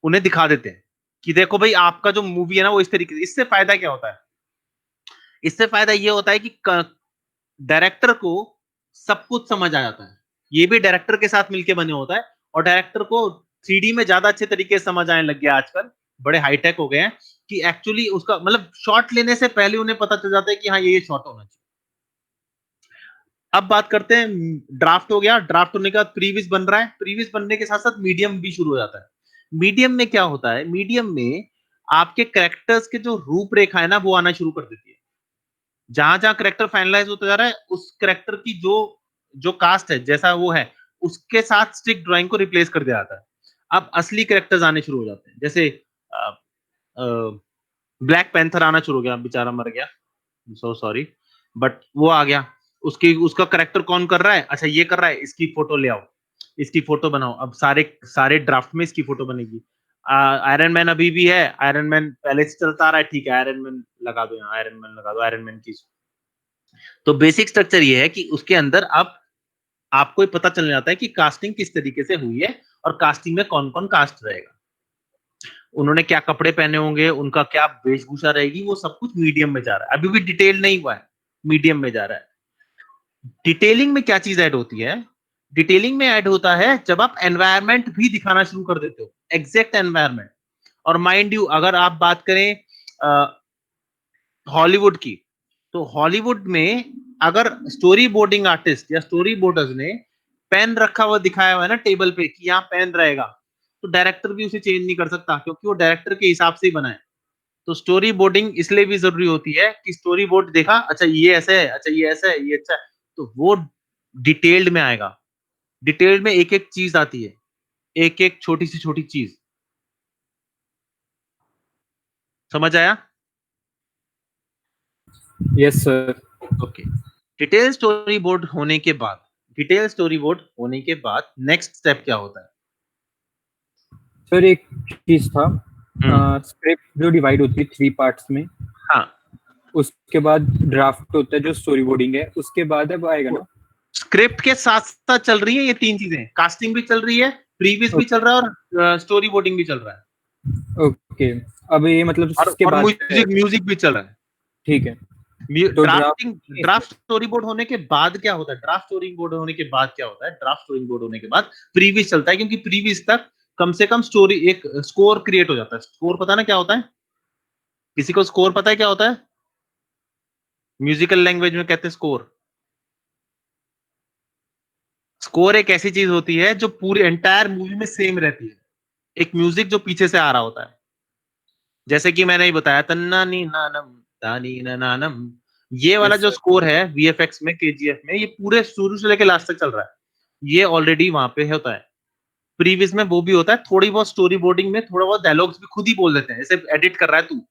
उन्हें दिखा देते हैं कि देखो भाई आपका जो मूवी है ना वो इस तरीके से। इससे फायदा क्या होता है, इससे फायदा ये होता है कि डायरेक्टर को सब कुछ समझ आ जाता है। ये भी डायरेक्टर के साथ मिलके बने होता है और डायरेक्टर को 3D में ज्यादा अच्छे तरीके से समझ आने लग गया, आजकल बड़े हाईटेक हो गए हैं कि एक्चुअली उसका मतलब शॉट लेने से पहले उन्हें पता चल जाता है कि हाँ ये शॉट होना चाहिए। अब बात करते हैं, ड्राफ्ट हो गया, ड्राफ्ट होने के बाद प्रीवियस बन रहा है, प्रीवियस बनने के साथ साथ मीडियम भी शुरू हो जाता है। मीडियम में क्या होता है, मीडियम में आपके कैरेक्टर्स के जो रूपरेखा है ना वो आना शुरू कर देती है। जहां जहां कैरेक्टर फाइनलाइज होता जा रहा है उस कैरेक्टर की जो कास्ट है जैसा वो है उसके साथ स्टिक ड्राइंग को रिप्लेस कर दिया जाता है। अब असली कैरेक्टर्स आने शुरू हो जाते हैं, जैसे ब्लैक पैंथर आना शुरू हो गया, बेचारा मर गया, सो सॉरी, बट वो आ गया। उसका करेक्टर कौन कर रहा है, अच्छा ये कर रहा है, इसकी फोटो ले आओ, इसकी फोटो बनाओ। अब सारे ड्राफ्ट में इसकी फोटो बनेगी। आयरन मैन अभी भी है, आयरन मैन पहले से चलता आ रहा है, ठीक है, आयरन मैन लगा दो यहाँ, आयरन मैन लगा दो, आयरन मैन की। तो बेसिक स्ट्रक्चर ये है कि उसके अंदर अब आपको पता चल जाता है कि कास्टिंग किस तरीके से हुई है और कास्टिंग में कौन कौन कास्ट रहेगा, उन्होंने क्या कपड़े पहने होंगे, उनका क्या वेशभूषा रहेगी, वो सब कुछ मीडियम में जा रहा है। अभी भी डिटेल नहीं हुआ है, मीडियम में जा रहा है। डिटेलिंग में क्या चीज ऐड होती है, डिटेलिंग में ऐड होता है जब आप एनवायरनमेंट भी दिखाना शुरू कर देते हो, एग्जैक्ट एनवायरनमेंट। और माइंड यू, अगर आप बात करें हॉलीवुड की, तो हॉलीवुड में अगर स्टोरी बोर्डिंग आर्टिस्ट या स्टोरी बोर्डर्स ने पेन रखा हुआ दिखाया हुआ है ना टेबल पे कि यहाँ पेन रहेगा, तो डायरेक्टर भी उसे चेंज नहीं कर सकता, क्योंकि वो डायरेक्टर के हिसाब से ही बना है। तो स्टोरी बोर्डिंग इसलिए भी जरूरी होती है कि स्टोरी बोर्ड देखा, अच्छा ये ऐसे है, अच्छा ये ऐसा है, ये अच्छा है, तो वो डिटेल्ड में आएगा। डिटेल्ड में एक एक चीज आती है, एक एक छोटी सी छोटी चीज। समझ आया? Yes sir. Okay. Detail story board होने के बाद, डिटेल स्टोरी बोर्ड होने के बाद नेक्स्ट स्टेप क्या होता है? सर एक चीज था, स्क्रिप्ट जो डिवाइड होती है 3 पार्ट्स में, हाँ, उसके बाद ड्राफ्ट होता है जो स्टोरी बोर्डिंग है, उसके बाद अब आएगा ना। स्क्रिप्ट के साथ साथ चल रही है ये 3 चीजें, कास्टिंग भी चल रही है, प्रीवियस भी चल रहा है और स्टोरी बोर्डिंग भी चल रहा है। ओके, अब ये मतलब इसके और बाद म्यूजिक भी चल रहा है। ठीक है। तो ड्राफ्ट स्टोरी बोर्ड होने के बाद क्या होता है, ड्राफ्ट स्टोरी बोर्ड होने के बाद क्या होता है, ड्राफ्ट स्टोरी बोर्ड होने के बाद प्रीवियस चलता है, क्योंकि प्रीवियस तक कम से कम स्टोरी एक स्कोर क्रिएट हो जाता है। स्कोर पता ना क्या होता है? किसी को स्कोर पता है क्या होता है? म्यूजिकल लैंग्वेज में कहते हैं स्कोर। स्कोर एक ऐसी चीज होती है जो पूरी एंटायर मूवी में सेम रहती है, एक म्यूजिक जो पीछे से आ रहा होता है। जैसे कि मैंने ही बताया, तन्ना नी नानम तानी नानम, ये वाला जो स्कोर है वीएफएक्स में, केजीएफ में, ये पूरे शुरू से लेकर लास्ट तक चल रहा है, ये ऑलरेडी वहां पे होता है। प्रीवियस में वो भी होता है, थोड़ी बहुत स्टोरी बोर्डिंग में थोड़ा बहुत डायलॉग्स भी खुद ही बोल देते हैं। जैसे एडिट कर रहा है तू,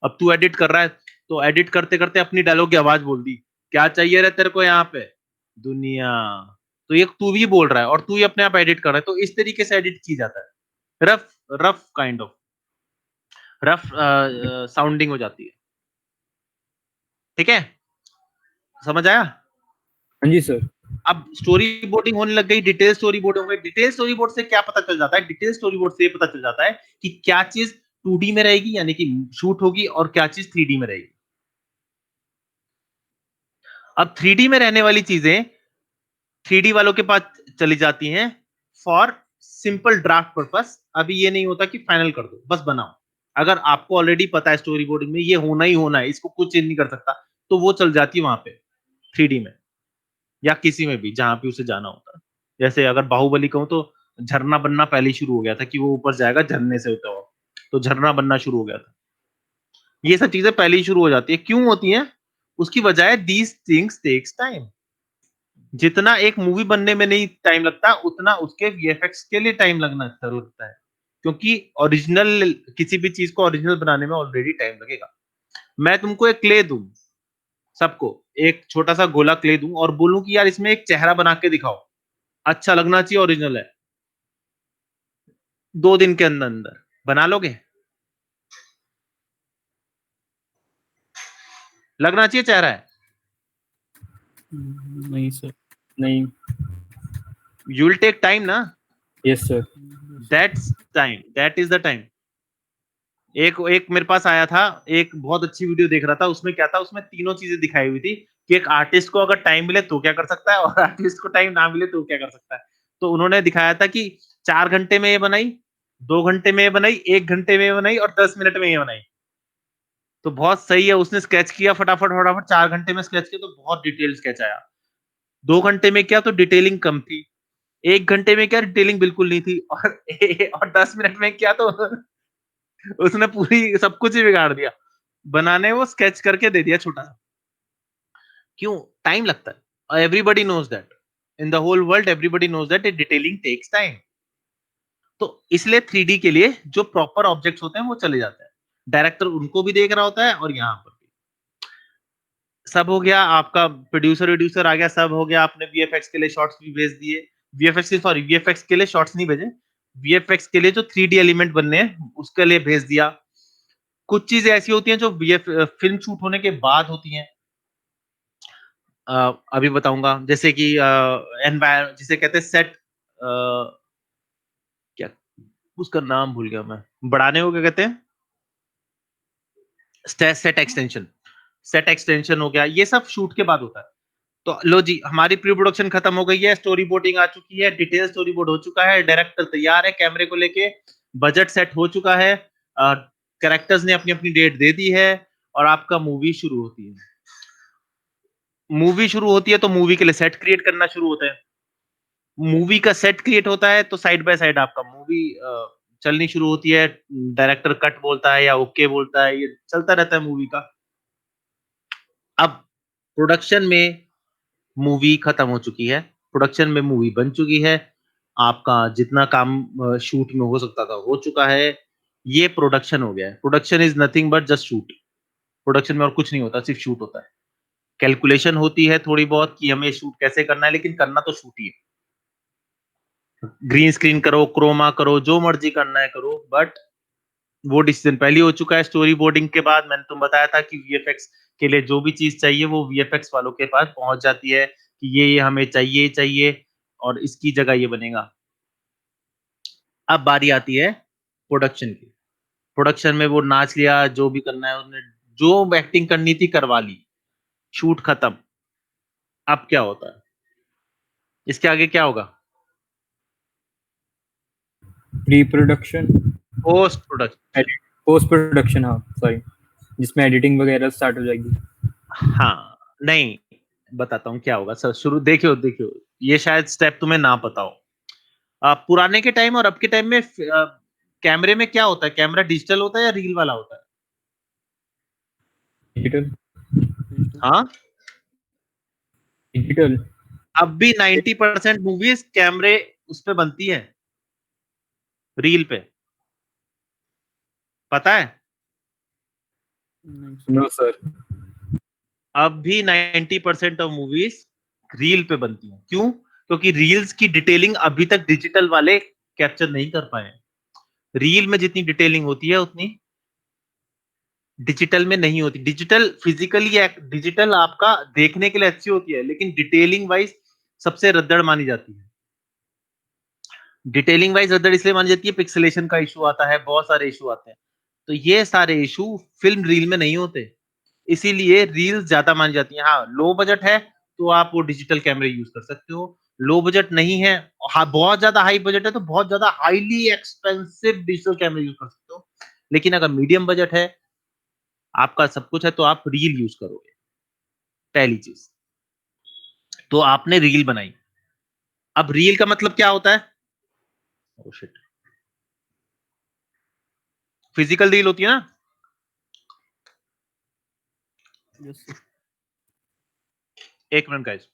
अब तू एडिट कर रहा है, तो एडिट करते करते अपनी डायलॉग की आवाज बोल दी, क्या चाहिए रे तेरे को यहाँ पे दुनिया, तो ये तू भी बोल रहा है और तू ही अपने आप एडिट कर रहा है। तो इस तरीके से एडिट की जाता है, rough rough kind of rough sounding हो जाती है। ठीक है, समझ आया? हाँ जी सर। अब स्टोरी बोर्डिंग होने लग गई, डिटेल स्टोरी बोर्ड हो गई। डिटेल स्टोरी बोर्ड से क्या पता चल जाता है? डिटेल स्टोरी बोर्ड से ये पता चल जाता है कि क्या चीज 2D में रहेगी यानी कि शूट होगी और क्या चीज 3D में रहेगी। अब 3D में रहने वाली चीजें 3D वालों के पास चली जाती हैं फॉर सिंपल ड्राफ्ट पर्पस। अभी ये नहीं होता कि फाइनल कर दो, बस बनाओ। अगर आपको ऑलरेडी पता है स्टोरी बोर्डिंग में ये होना ही होना है, इसको कुछ चेंज नहीं कर सकता, तो वो चल जाती है वहां पे 3D में, या किसी में भी जहां पे उसे जाना होता है। जैसे अगर बाहुबली कहूं तो झरना बनना पहले ही शुरू हो गया था कि वो ऊपर जाएगा झरने से होता हुआ, तो झरना बनना शुरू हो गया था। ये सब चीजें पहले ही शुरू हो जाती है। क्यों होती हैं? उसकी वजह है दीज थिंग्स टेक्स टाइम। जितना एक मूवी बनने में नहीं टाइम लगता, उतना उसके वीएफएक्स के लिए टाइम लगना जरूर लगता है, क्योंकि ओरिजिनल किसी भी चीज को ओरिजिनल बनाने में ऑलरेडी टाइम लगेगा। मैं तुमको एक क्ले दूं, सबको एक छोटा सा गोला क्ले दूं और बोलूं कि यार इसमें एक चेहरा बना के दिखाओ, अच्छा लगना चाहिए, ओरिजिनल है, 2 दिन के अंदर अंदर बना लोगे? लगना चाहिए चेहरा है? नहीं सर। नहीं। यू विल टेक टाइम ना? Yes sir. That's time, that is the time. एक मेरे पास आया था, एक बहुत अच्छी वीडियो देख रहा था, उसमें क्या था, उसमें तीनों चीजें दिखाई हुई थी कि एक आर्टिस्ट को अगर टाइम मिले तो क्या कर सकता है और आर्टिस्ट को टाइम ना मिले तो क्या कर सकता है। तो उन्होंने दिखाया था कि 4 घंटे में ये बनाई, 2 घंटे में ये बनाई, 1 घंटे में ये बनाई और 10 मिनट में ये बनाई। तो बहुत सही है, उसने स्केच किया फटाफट फटाफट, 4 घंटे में स्केच किया तो बहुत डिटेल स्केच आया। 2 घंटे में क्या, तो डिटेलिंग कम थी। 1 घंटे में क्या, डिटेलिंग बिल्कुल नहीं थी। और 10 मिनट में क्या, तो उसने पूरी सब कुछ ही बिगाड़ दिया। बनाने वो स्केच करके दे दिया छोटा सा। क्यों? टाइम लगता है, और everybody knows that, in the whole world everybody knows that detailing takes time. तो इसलिए 3D के लिए जो प्रॉपर ऑब्जेक्ट्स होते हैं वो चले जाते हैं, डायरेक्टर उनको भी देख रहा होता है और यहाँ पर भी। सब हो गया, आपका प्रोड्यूसर आ गया, सब हो गया, आपने वीएफएक्स के लिए शॉट्स भी भेज दिए, वीएफएक्स के लिए शॉट्स नहीं भेजे, वीएफएक्स के लिए जो 3D एलिमेंट बनने हैं उसके लिए भेज दिया। कुछ चीजें ऐसी होती हैं जो फिल्म शूट होने के बाद होती हैं, अभी बताऊंगा, जैसे कि जिसे कहते हैं सेट, क्या उसका नाम भूल गया मैं, बढ़ाने को क्या कहते हैं, सेट एक्सटेंशन हो गया, ये सब शूट के बाद होता है। तो लो जी, हमारी प्री प्रोडक्शन खत्म हो गई है, स्टोरी बोर्डिंग आ चुकी है, डिटेल स्टोरी बोर्ड हो चुका है, डायरेक्टर तैयार है कैमरे को लेके, बजट सेट हो चुका है, कैरेक्टर्स ने अपनी अपनी डेट दे दी है, और आपका मूवी शुरू होती है। मूवी शुरू होती है तो मूवी के लिए सेट क्रिएट करना शुरू होता है। मूवी का सेट क्रिएट होता है तो साइड बाय साइड आपका मूवी चलनी शुरू होती है, डायरेक्टर कट बोलता है या ओके बोलता है, ये चलता रहता है मूवी का। अब प्रोडक्शन में मूवी खत्म हो चुकी है, प्रोडक्शन में मूवी बन चुकी है, आपका जितना काम शूट में हो सकता था हो चुका है, ये प्रोडक्शन हो गया है। Production is nothing but just shoot. Production में और कुछ नहीं होता, सिर्फ शूट होता है। कैलकुलेशन होती है थोड़ी बहुत कि हमें शूट कैसे करना है, लेकिन करना तो शूट ही है। ग्रीन स्क्रीन करो, क्रोमा करो, जो मर्जी करना है करो, बट वो डिसीजन पहले हो चुका है। स्टोरी बोर्डिंग के बाद मैंने तुम बताया था कि वीएफएक्स के लिए जो भी चीज चाहिए वो वीएफएक्स वालों के पास पहुंच जाती है कि ये हमें चाहिए और इसकी जगह ये बनेगा। अब बारी आती है प्रोडक्शन की। प्रोडक्शन में वो नाच लिया, जो भी करना है उसने, जो एक्टिंग करनी थी करवा ली, शूट खत्म। अब क्या होता है, इसके आगे क्या होगा? Pre production, post production, post production, हाँ सॉरी, जिसमें एडिटिंग वगैरह स्टार्ट हो जाएगी। हाँ नहीं, बताता हूँ क्या होगा सर। शुरू देखियो, ये शायद स्टेप तुम्हें ना पता हो। पुराने के टाइम और अब के टाइम में कैमरे में क्या होता है? कैमरा डिजिटल होता है या रील वाला होता है? डिजिटल। हाँ, डिजिटल। अब भी 90% मूवीज कैमरे उस पे बनती है, रील पे, पता है? No sir. अब भी 90% ऑफ मूवीज रील पे बनती हैं। क्यों? क्योंकि रील्स की डिटेलिंग अभी तक डिजिटल वाले कैप्चर नहीं कर पाए। रील में जितनी डिटेलिंग होती है उतनी डिजिटल में नहीं होती। डिजिटल फिजिकली डिजिटल आपका देखने के लिए अच्छी होती है, लेकिन डिटेलिंग वाइज सबसे रद्दड़ मानी जाती है। डिटेलिंग वाइज रद्दड़ इसलिए मानी जाती है, पिक्सेलेशन का इशू आता है, बहुत सारे इशू आते हैं। तो ये सारे इशू फिल्म रील में नहीं होते, इसीलिए रील्स ज्यादा मानी जाती है। हाँ, लो बजट है तो आप वो डिजिटल कैमरे यूज कर सकते हो, लो बजट नहीं है, हाँ बहुत ज्यादा हाई बजट है तो बहुत ज्यादा हाईली एक्सपेंसिव डिजिटल कैमरे यूज कर सकते हो। लेकिन अगर मीडियम बजट है, आपका सब कुछ है, तो आप रील यूज करोगे। पहली चीज तो आपने रील बनाई। अब रील का मतलब क्या होता है? oh shit, फिजिकल रील होती है ना। एक मिनट गाइस,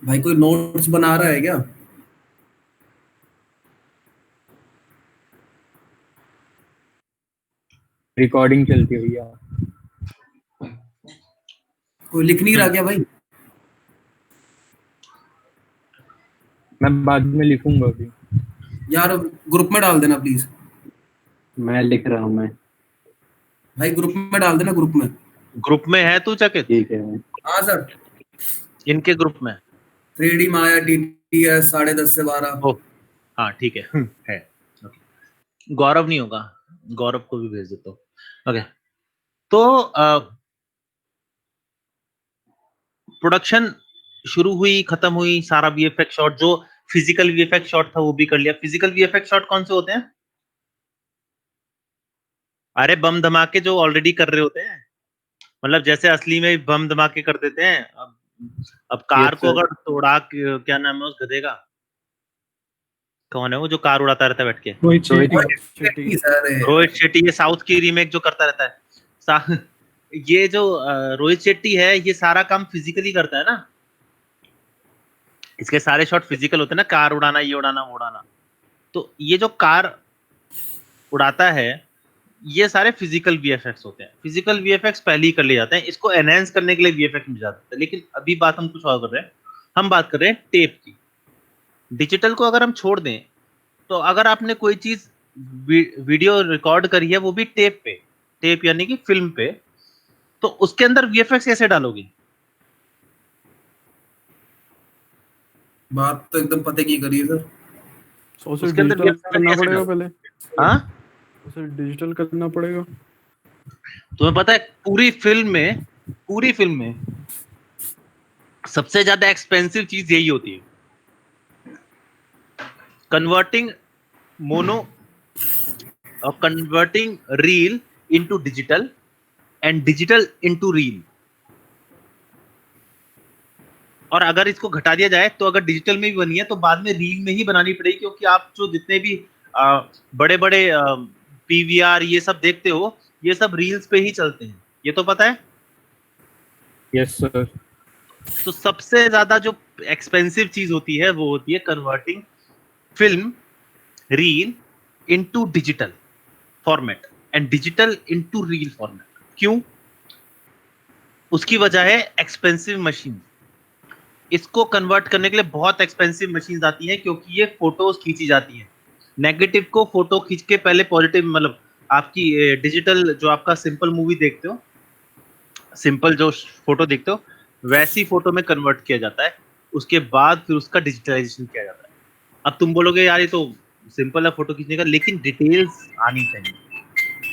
भाई कोई नोट्स बना रहा है क्या? रिकॉर्डिंग चलती है भैया। कोई लिख नहीं रहा क्या भाई? मैं बाद में लिखूंगा अभी। यार ग्रुप में डाल देना प्लीज। मैं लिख रहा हूँ मैं। भाई ग्रुप में डाल देना, ग्रुप में। ग्रुप में है तू चकित? ठीक है। हाँ सर। इनके ग्रुप में 3D माया TTS 10:30 से 12। ओ हाँ ठीक है, है। Okay. गौरव नहीं होगा, गौरव को भी भेज देता हूँ। ओके, तो प्रोडक्शन शुरू हुई, खत्म हुई, सारा वीएफएक्स शॉट, जो फिजिकल वीएफएक्स शॉट था वो भी कर लिया। फिजिकल वीएफएक्स शॉट कौन से होते हैं? अरे बम धमाके जो ऑलरेडी कर रहे होते हैं, मतलब जैसे असली में बम धमाके कर देते हैं। अब कार को अगर तोड़ा, क्या नाम है उस गधे का, कौन है वो जो कार उड़ाता रहता है बैठ के? रोहित शेट्टी सर रोहित शेट्टी, ये साउथ की रीमेक जो करता रहता है। ये जो रोहित शेट्टी है, ये सारा काम फिजिकली करता है ना, इसके सारे शॉट फिजिकल होते हैं ना, कार उड़ाना, ये उड़ाना, वो उड़ाना। तो ये जो कार उड़ाता है, ये सारे फिजिकल वीएफएक्स होते हैं। फिजिकल वीएफएक्स पहले ही कर लिए जाते हैं, इसको एनहांस करने के लिए वीएफएक्स मिल जाता है। लेकिन अभी बात हम कुछ और कर रहे हैं, हम बात कर रहे हैं टेप की। डिजिटल को अगर हम छोड़ दें, तो अगर आपने कोई चीज वीडियो रिकॉर्ड करी है, वो भी टेप पे, टेप यानी कि फिल्म पे, तो उसके अंदर वीएफएक्स कैसे डालोगे? बात तो एकदम पते की करिए सर। उसे उसके अंदर डिजिटल VFX करना कैसे पड़ेगा डालो? पहले। हाँ, उसे डिजिटल करना पड़ेगा। तुम्हें पता है पूरी फिल्म में सबसे ज्यादा एक्सपेंसिव चीज यही होती है, कन्वर्टिंग मोनो और converting reel into digital and digital into reel. और अगर इसको घटा दिया जाए, तो अगर डिजिटल में भी बनी है तो बाद में रील में ही बनानी पड़ेगी, क्योंकि आप जो जितने भी बड़े बड़े पीवीआर ये सब देखते हो, ये सब रील्स पे ही चलते हैं, ये तो पता है। Yes sir. तो सबसे ज्यादा जो एक्सपेंसिव चीज होती है, वो होती है converting film reel into digital format and digital into reel format. क्यों? उसकी वजह है एक्सपेंसिव मशीन। इसको कन्वर्ट करने के लिए बहुत एक्सपेंसिव मशीन आती हैं, क्योंकि ये फोटोज खींची जाती हैं। नेगेटिव को फोटो खींच के पहले पॉजिटिव, मतलब आपकी डिजिटल जो आपका सिंपल मूवी देखते हो, सिंपल जो फोटो देखते हो, वैसी फोटो में कन्वर्ट किया जाता है। उसके बाद फिर उसका डिजिटलाइजेशन किया जाता है। अब तुम बोलोगे यार ये तो सिंपल है फोटो खींचने का, लेकिन डिटेल्स आनी चाहिए,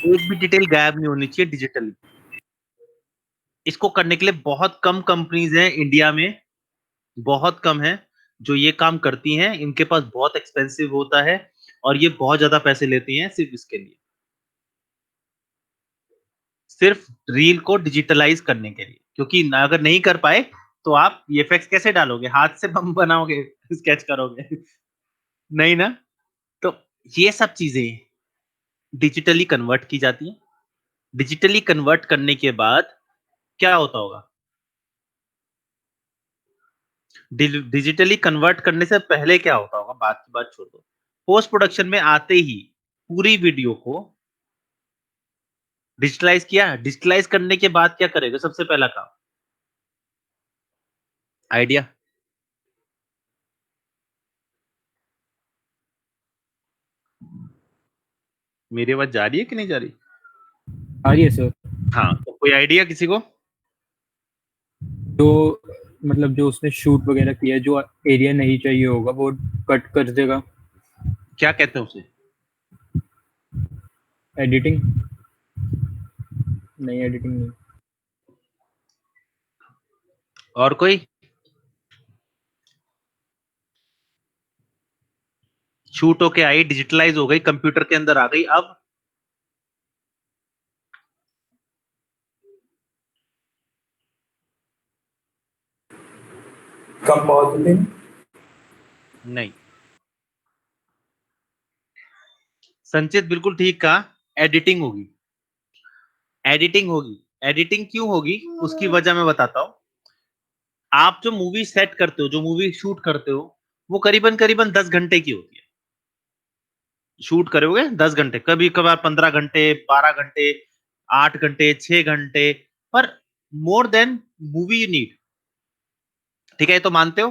एक भी डिटेल गायब नहीं होनी चाहिए डिजिटली। इसको करने के लिए बहुत कम कंपनीज हैं इंडिया में, बहुत कम है जो ये काम करती हैं। इनके पास बहुत एक्सपेंसिव होता है और ये बहुत ज्यादा पैसे लेती हैं सिर्फ इसके लिए, सिर्फ रील को डिजिटलाइज करने के लिए। क्योंकि अगर नहीं कर पाए तो आप वीएफएक्स कैसे डालोगे? हाथ से बम बनाओगे, स्केच करोगे? नहीं ना। तो ये सब चीजें डिजिटली कन्वर्ट की जाती हैं। डिजिटली कन्वर्ट करने के बाद क्या होता होगा? डिजिटली कन्वर्ट करने से पहले क्या होता होगा? बात की बात छोड़ दो, पोस्ट प्रोडक्शन में आते ही पूरी वीडियो को डिजिटलाइज किया। डिजिटलाइज करने के बाद क्या करेगा सबसे पहला काम? आइडिया? मेरी आवाज जा रही है कि नहीं जा रही? आ रही है सर। हाँ, तो कोई आइडिया किसी को? तो मतलब जो उसने शूट वगैरह किया, जो एरिया नहीं चाहिए होगा वो कट कर देगा। क्या कहते हैं उसे? एडिटिंग? नहीं, एडिटिंग नहीं। और कोई? शूट होके आई, डिजिटलाइज हो गई, कंप्यूटर के अंदर आ गई, अब कंपोजिटिंग? नहीं। संचित बिल्कुल ठीक कहा, एडिटिंग होगी। एडिटिंग होगी। एडिटिंग क्यों होगी उसकी वजह मैं बताता हूं। आप जो मूवी सेट करते हो, जो मूवी शूट करते हो, वो करीबन करीबन 10 घंटे की होती है। शूट करोगे 10 घंटे, कभी कभार 15 घंटे, 12 घंटे, 8 घंटे, 6 घंटे, पर more than movie you need. ठीक है, ये तो मानते हो?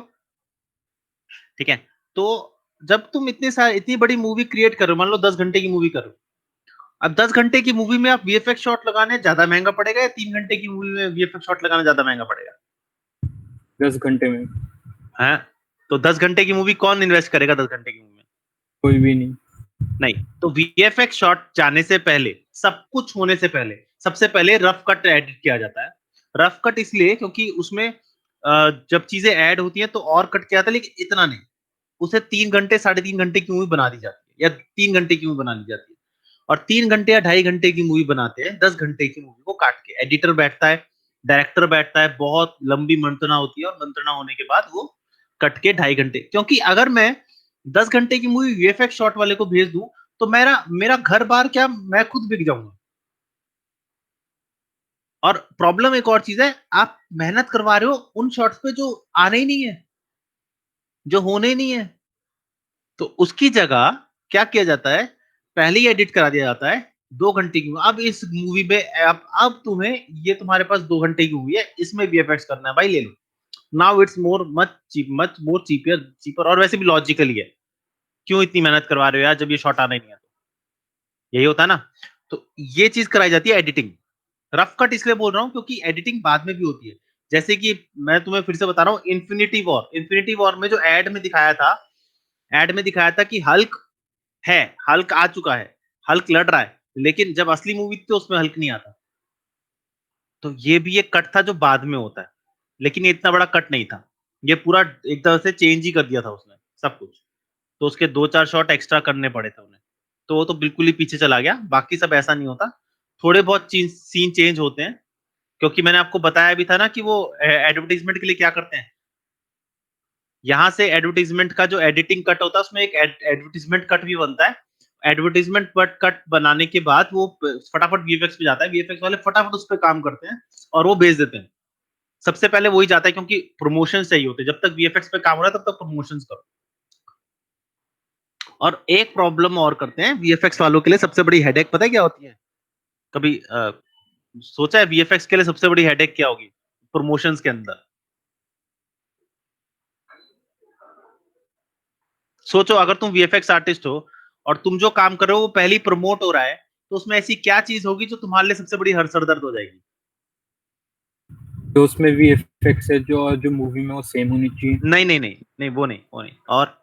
ठीक है, तो जब तुम इतनी बड़ी मूवी क्रिएट करो, मान लो 10 घंटे की मूवी करो, अब 10 घंटे की मूवी में आप वीएफएक्स शॉट लगाने ज्यादा महंगा पड़ेगा, या 3 घंटे की मूवी में वीएफएक्स शॉट लगाना ज्यादा महंगा पड़ेगा? 10 घंटे में। है, तो 10 घंटे की मूवी कौन इन्वेस्ट करेगा 10 घंटे की मूवी में? कोई भी नहीं। नहीं। तो वीएफएक्स शॉट जाने से पहले, सब कुछ होने से पहले, सबसे पहले रफ कट एडिट किया जाता है। रफ कट इसलिए क्योंकि उसमें जब चीजें ऐड होती हैं तो और कट किया जाता है, लेकिन इतना नहीं। उसे 3 घंटे 3.5 घंटे की मूवी बना दी जाती है, या 3 घंटे की मूवी बना दी जाती है। और 3 घंटे या 2.5 घंटे की मूवी बनाते हैं 10 घंटे की मूवी को काट के। एडिटर बैठता है, डायरेक्टर बैठता है, बहुत लंबी मंत्रणा होती है, और मंत्रणा होने के बाद वो कट के 2.5 घंटे। क्योंकि अगर मैं 10 घंटे की मूवी वीएफएक्स शॉट वाले को भेज दूं तो मेरा घर बार क्या, मैं खुद बिक जाऊंगा। और प्रॉब्लम एक और चीज है, आप मेहनत करवा रहे हो उन शॉट्स पे जो आने ही नहीं है, जो होने ही नहीं है। तो उसकी जगह क्या किया जाता है, पहले ही एडिट करा दिया जाता है 2 घंटे की। अब इस मूवी में अब तुम्हें, ये तुम्हारे पास 2 घंटे की मूवी है, इसमें वीएफएक्स करना है भाई, ले लो। Now it's much more cheaper और वैसे भी लॉजिकली है। क्यों इतनी मेहनत करवा रहे हो यार जब ये शॉट आना ही नहीं है? यही होता है ना। तो ये चीज कराई जाती है एडिटिंग। रफ कट इसलिए बोल रहा हूँ क्योंकि एडिटिंग बाद में भी होती है। जैसे कि मैं तुम्हें फिर से बता रहा हूँ, इन्फिनिटी वॉर में जो एड में दिखाया था कि हल्क आ चुका है, हल्क लड़ रहा है, लेकिन जब असली मूवी थी तो उसमें हल्क नहीं आता। तो ये भी एक कट था जो बाद में होता है, लेकिन ये इतना बड़ा कट नहीं था। ये पूरा एक तरह से चेंज ही कर दिया था उसने सब कुछ। तो उसके 2-4 शॉट एक्स्ट्रा करने पड़े थे उन्हें, तो वो तो बिल्कुल ही पीछे चला गया। बाकी सब ऐसा नहीं होता, थोड़े बहुत सीन चेंज होते हैं, क्योंकि मैंने आपको बताया भी था ना कि वो एडवर्टाइजमेंट के लिए क्या करते हैं। यहाँ से एडवर्टाइजमेंट का जो एडिटिंग कट होता है उसमें एक एडवर्टाइजमेंट कट भी बनता है। एडवर्टाइजमेंट कट बनाने के बाद वो फटाफट वीएफएक्स पे जाता है, वीएफएक्स वाले फटाफट उस पर काम करते हैं और वो भेज देते हैं। सबसे पहले वही जाता है क्योंकि प्रमोशन चाहिए होते हैं। जब तक वीएफएक्स पे काम हो रहा है तब तक प्रमोशंस करो। और एक प्रॉब्लम और करते हैं वीएफएक्स वालों के लिए, सबसे बड़ी हेडेक पता है क्या होती है? कभी सोचा है वीएफएक्स के लिए सबसे बड़ी हेडेक क्या होगी प्रमोशंस के अंदर? सोचो, अगर तुम वीएफएक्स आर्टिस्ट हो और तुम जो काम कर रहे हो वो पहले ही प्रमोट हो रहा है, तो उसमें ऐसी क्या चीज होगी जो तुम्हारे लिए सबसे बड़ी सरदर्द हो जाएगी? तो उसमें वीएफएक्स है जो मूवी में वो सेम होनी चाहिए। नहीं, वो नहीं। और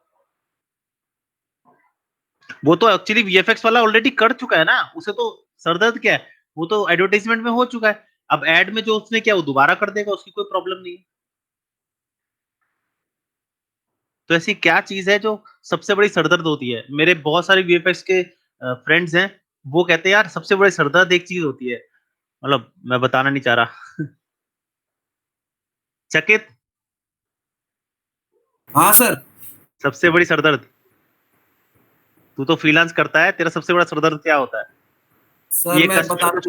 वो तो एक्चुअली वीएफएक्स वाला ऑलरेडी कर चुका है ना, उसे तो सरदर्द क्या है, वो तो एडवर्टाइजमेंट में हो चुका है। अब एड में जो उसने किया वो दोबारा कर देगा, उसकी कोई प्रॉब्लम नहीं है। तो ऐसी क्या चीज है जो सबसे बड़ी सरदर्द होती है? मेरे बहुत सारे वीएफएक्स के फ्रेंड्स हैं, वो कहते हैं यार सबसे बड़ी सरदर्द एक चीज होती है, मतलब मैं बताना नहीं चाह रहा। चकित, हाँ सर। सबसे बड़ी सरदर्द, तू तो फ्रीलांस करता है, तेरा सबसे बड़ा सरदर्द क्या होता है? सर ये मैं कस्टमर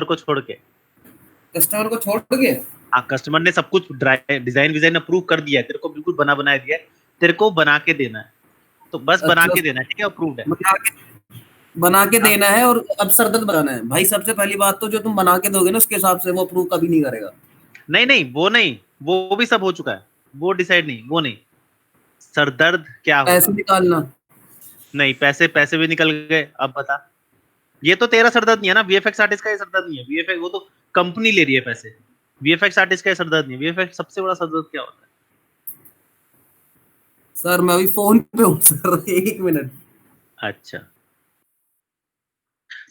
को छोड़ के हाँ, कस्टमर ने सब कुछ डिजाइन अप्रूव कर दिया है, तेरे को बिल्कुल बना दिया है, तेरे को बना के देना है। तो बस बना के देना है, ठीक है, अप्रूव्ड है। बना के देना है और अब सरदर्द बनाना है भाई। सबसे पहली बात तो जो तुम बना के दोगे ना उसके हिसाब से वो अप्रूव कभी नहीं करेगा। नहीं, वो भी सब हो चुका है, वो डिसाइड नहीं, वो नहीं। सरदर्द क्या होगा? पैसे निकालना। नहीं, पैसे भी निकल गए। अब बता, ये तो तेरा सरदर्द नहीं है ना, वीएफएक्स आर्टिस्ट का ये सरदर्द नहीं है। वीएफएक्स वो तो कंपनी ले रही है पैसे, वीएफएक्स आर्टिस्ट का ये सरदर्द नहीं है। वीएफएक्स सबसे बड़ा सरदर्द क्या होता है? सर मैं अभी फोन पे हूँ सर, 1 मिनट। अच्छा,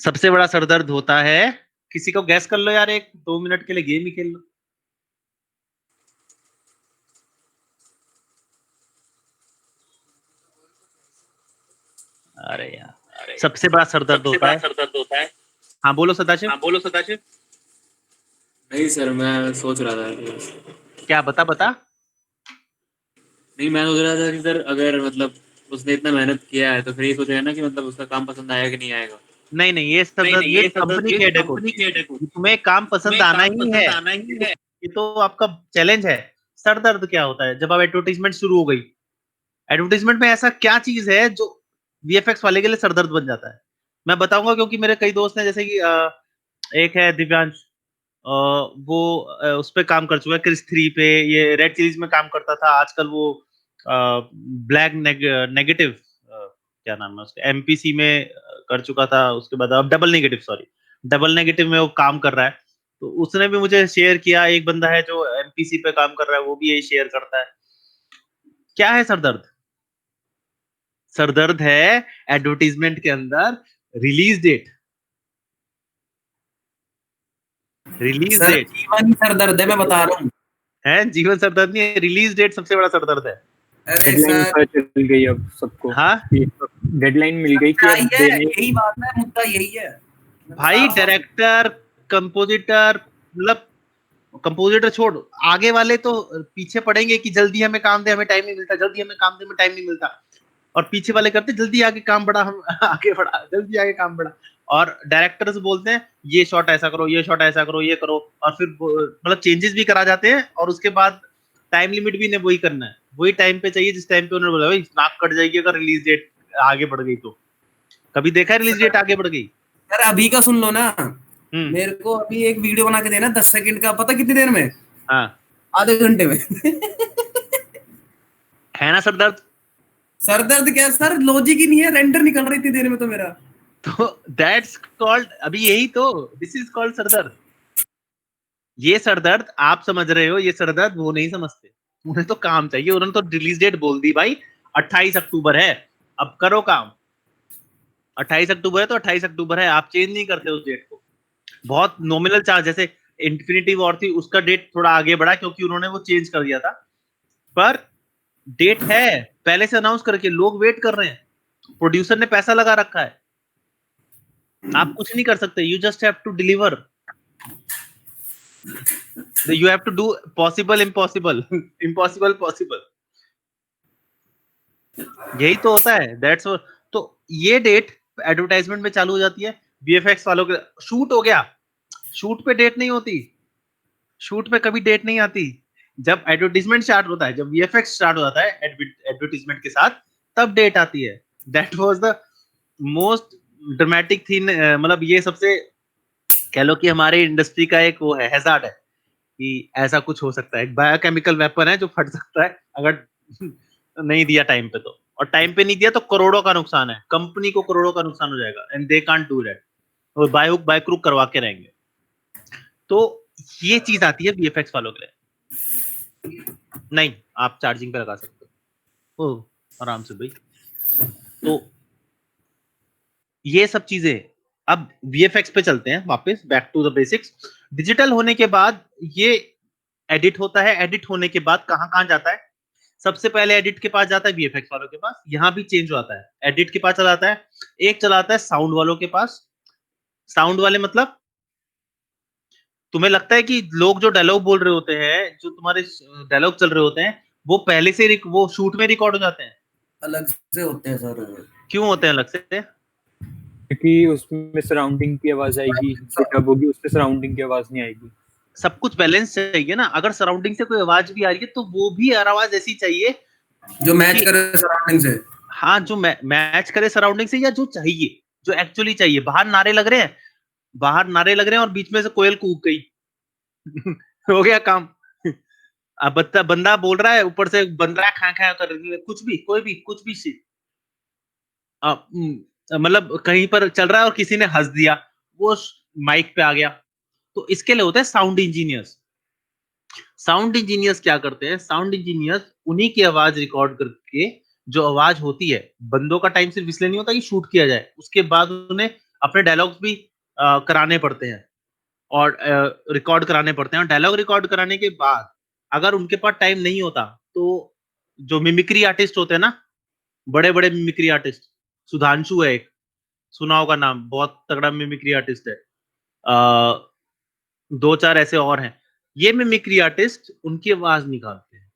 सबसे बड़ा सरदर्द होता है, किसी को गैस कर लो यार, 1-2 मिनट के लिए गेम ही खेल लो। अरे यार, सबसे बड़ा सरदर्द होता है। हाँ बोलो सदाशिव। नहीं सर, मैं सोच रहा था। क्या? बता। नहीं, मैं सोच रहा था कि सर अगर मतलब उसने इतना मेहनत किया है तो फिर ये सोचेगा ना कि मतलब उसका काम पसंद आएगा कि नहीं आएगा। नहीं, ये सरदर्द ये कंपनी के हेडेक होती है। तुम्हें काम पसंद आना ही है, ये तो आपका चैलेंज है। सरदर्द क्या होता है? जब आप एडवर्टाइजमेंट शुरू हो गई, एडवर्टाइजमेंट में ऐसा क्या चीज है जो वीएफएक्स वाले के लिए सरदर्द बन जाता है? मैं बताऊंगा, क्योंकि मेरे कई दोस्त हैं, जैसे कि एक है दिव्यांश, वो उस पे काम कर चुका है, क्रिस 3 पे, ये रेड चिलीज में काम करता था। आजकल वो ब्लैक नेगेटिव, क्या नाम है उसका, एमपीसी में कर चुका था, उसके बाद अब डबल नेगेटिव में वो काम कर रहा है। तो उसने भी मुझे शेयर किया। एक बंदा है जो एमपीसी पे काम कर रहा है, वो भी यही शेयर करता है। क्या है सरदर्द? सरदर्द है एडवर्टाइजमेंट के अंदर रिलीज डेट। जीवन सरदर्द है, मैं बता रहा हूँ। है जीवन सरदर्द नहीं है, रिलीज डेट सबसे बड़ा सरदर्द है। डेडलाइन मिल गई अब सबको। हाँ, डेडलाइन मिल गई कि यही बात है, मुद्दा यही है भाई। डायरेक्टर, कंपोजिटर, मतलब कंपोजिटर छोड़, आगे वाले तो पीछे पड़ेंगे कि जल्दी हमें काम दे, हमें टाइम नहीं मिलता, जल्दी हमें काम दे, हमें टाइम नहीं मिलता, और पीछे वाले करते जल्दी आगे काम बढ़ा, हम आगे बढ़ा, जल्दी आगे काम बढ़ा। और डायरेक्टर्स बोलते हैं ये शॉट ऐसा करो, ये शॉट ऐसा करो, ये करो, और फिर मतलब चेंजेस भी करा जाते हैं, और उसके बाद टाइम लिमिट भी ने वही करना है, वही टाइम पे चाहिए जिस टाइम पे उन्होंने बोला। भाई नाक कट जाएगी अगर रिलीज डेट आगे बढ़ गई तो। कभी देखा है रिलीज डेट आगे बढ़ गई? यार अभी का सुन लो ना, मेरे को अभी एक वीडियो बना के देना 10 सेकंड का, पता कितनी देर में? हाँ, आधे घंटे में। है ना सर दर्द? सर दर्द क्या सर, लॉजिक ही नहीं है, रेंडर निकल रही इतनी देर में तो मेरा। तो दैट्स कॉल्ड, अभी यही तो, दिस इज कॉल्ड सरदर्द। ये सरदर्द आप समझ रहे हो, ये सरदर्द वो नहीं समझते। उन्हें तो काम चाहिए, उन्होंने तो रिलीज डेट बोल दी भाई 28 अक्टूबर है, अब करो काम। 28 अक्टूबर है तो 28 अक्टूबर है, आप चेंज नहीं करते उस डेट को। बहुत नॉमिनल चार्ज, जैसे इन्फिनिटी वॉर थी, उसका डेट थोड़ा आगे बढ़ा क्योंकि उन्होंने वो चेंज कर दिया था, पर डेट है पहले से अनाउंस करके, लोग वेट कर रहे हैं, प्रोड्यूसर ने पैसा लगा रखा है, आप कुछ नहीं कर सकते। You just have to deliver, you have to do possible impossible, impossible possible, यही तो होता है। दैट्स तो ये डेट एडवर्टाइजमेंट में चालू हो जाती है। वीएफएक्स वालों के शूट हो गया, शूट पे डेट नहीं होती, शूट पे कभी डेट नहीं आती। जब एडवर्टाइजमेंट स्टार्ट होता है, जब वीएफएक्स स्टार्ट हो जाता है एडवर्टाइजमेंट के साथ, तब डेट आती है। That was the most dramatic thing, मतलब ये सबसे कह लो कि हमारे इंडस्ट्री का एक वो है, हैजार्ड है कि ऐसा कुछ हो सकता है। एक बायोकेमिकल वेपन है जो फट सकता है अगर नहीं दिया टाइम पे तो, और टाइम पे नहीं दिया तो करोड़ों का नुकसान है, कंपनी को करोड़ों का नुकसान हो जाएगा, and they can't do that, और बाय हुक बाय क्रूक करवा के रहेंगे। तो ये चीज आती है वीएफएक्स वालों के लिए। नहीं, आप चार्जिंग पे लगा सकते हो आराम से भाई। तो ये सब चीजें, अब वीएफएक्स पे चलते हैं वापस, back to the basics. Digital होने के बाद ये एडिट होता है, एडिट होने के बाद कहां कहां जाता है? सबसे पहले एडिट के पास जाता है वीएफएक्स वालों के पास, यहां भी चेंज हो जाता है, एडिट के पास चला जाता है, एक चला जाता है साउंड वालों के पास। साउंड वाले मतलब तुम्हें लगता है कि लोग जो डायलॉग बोल रहे होते हैं, जो तुम्हारे डायलॉग चल रहे होते हैं, वो पहले से वो शूट में रिकॉर्ड हो जाते हैं? अलग से होते हैं सर। क्यों होते हैं अलग से? क्योंकि उसमें सराउंडिंग की आवाज आएगी, डब होगी, उसमें सराउंडिंग की आवाज नहीं आएगी। सब कुछ बैलेंस चाहिए ना, अगर सराउंडिंग से कोई आवाज भी आ रही है तो वो भी आवाज ऐसी चाहिए जो मैच करे सराउंडिंग से। हाँ, जो मैच करे सराउंडिंग से, या जो चाहिए, जो एक्चुअली चाहिए। बाहर नारे लग रहे हैं, बाहर नारे लग रहे हैं और बीच में से कोयल कूक गई हो गया काम। अब बंदा बोल रहा है, ऊपर से बंदा खा खा कर कुछ भी, कोई भी कुछ भी चीज, मतलब कहीं पर चल रहा है और किसी ने हंस दिया, वो माइक पे आ गया। तो इसके लिए होता है साउंड इंजीनियर्स। साउंड इंजीनियर्स क्या करते हैं? साउंड इंजीनियर्स उन्हीं की आवाज रिकॉर्ड करके, जो आवाज होती है, बंदों का टाइम सिर्फ इसलिए नहीं होता कि शूट किया जाए, उसके बाद उन्हें अपने डायलॉग्स भी कराने पड़ते हैं और रिकॉर्ड कराने पड़ते हैं। और डायलॉग रिकॉर्ड कराने के बाद अगर उनके पास टाइम नहीं होता तो जो मिमिक्री आर्टिस्ट होते हैं ना, बड़े बड़े मिमिक्री आर्टिस्ट, सुधांशु है एक, सुना होगा नाम, बहुत तगड़ा मिमिक्री आर्टिस्ट है, 2-4 ऐसे और हैं। ये मिमिक्री आर्टिस्ट उनकी आवाज निकालते हैं।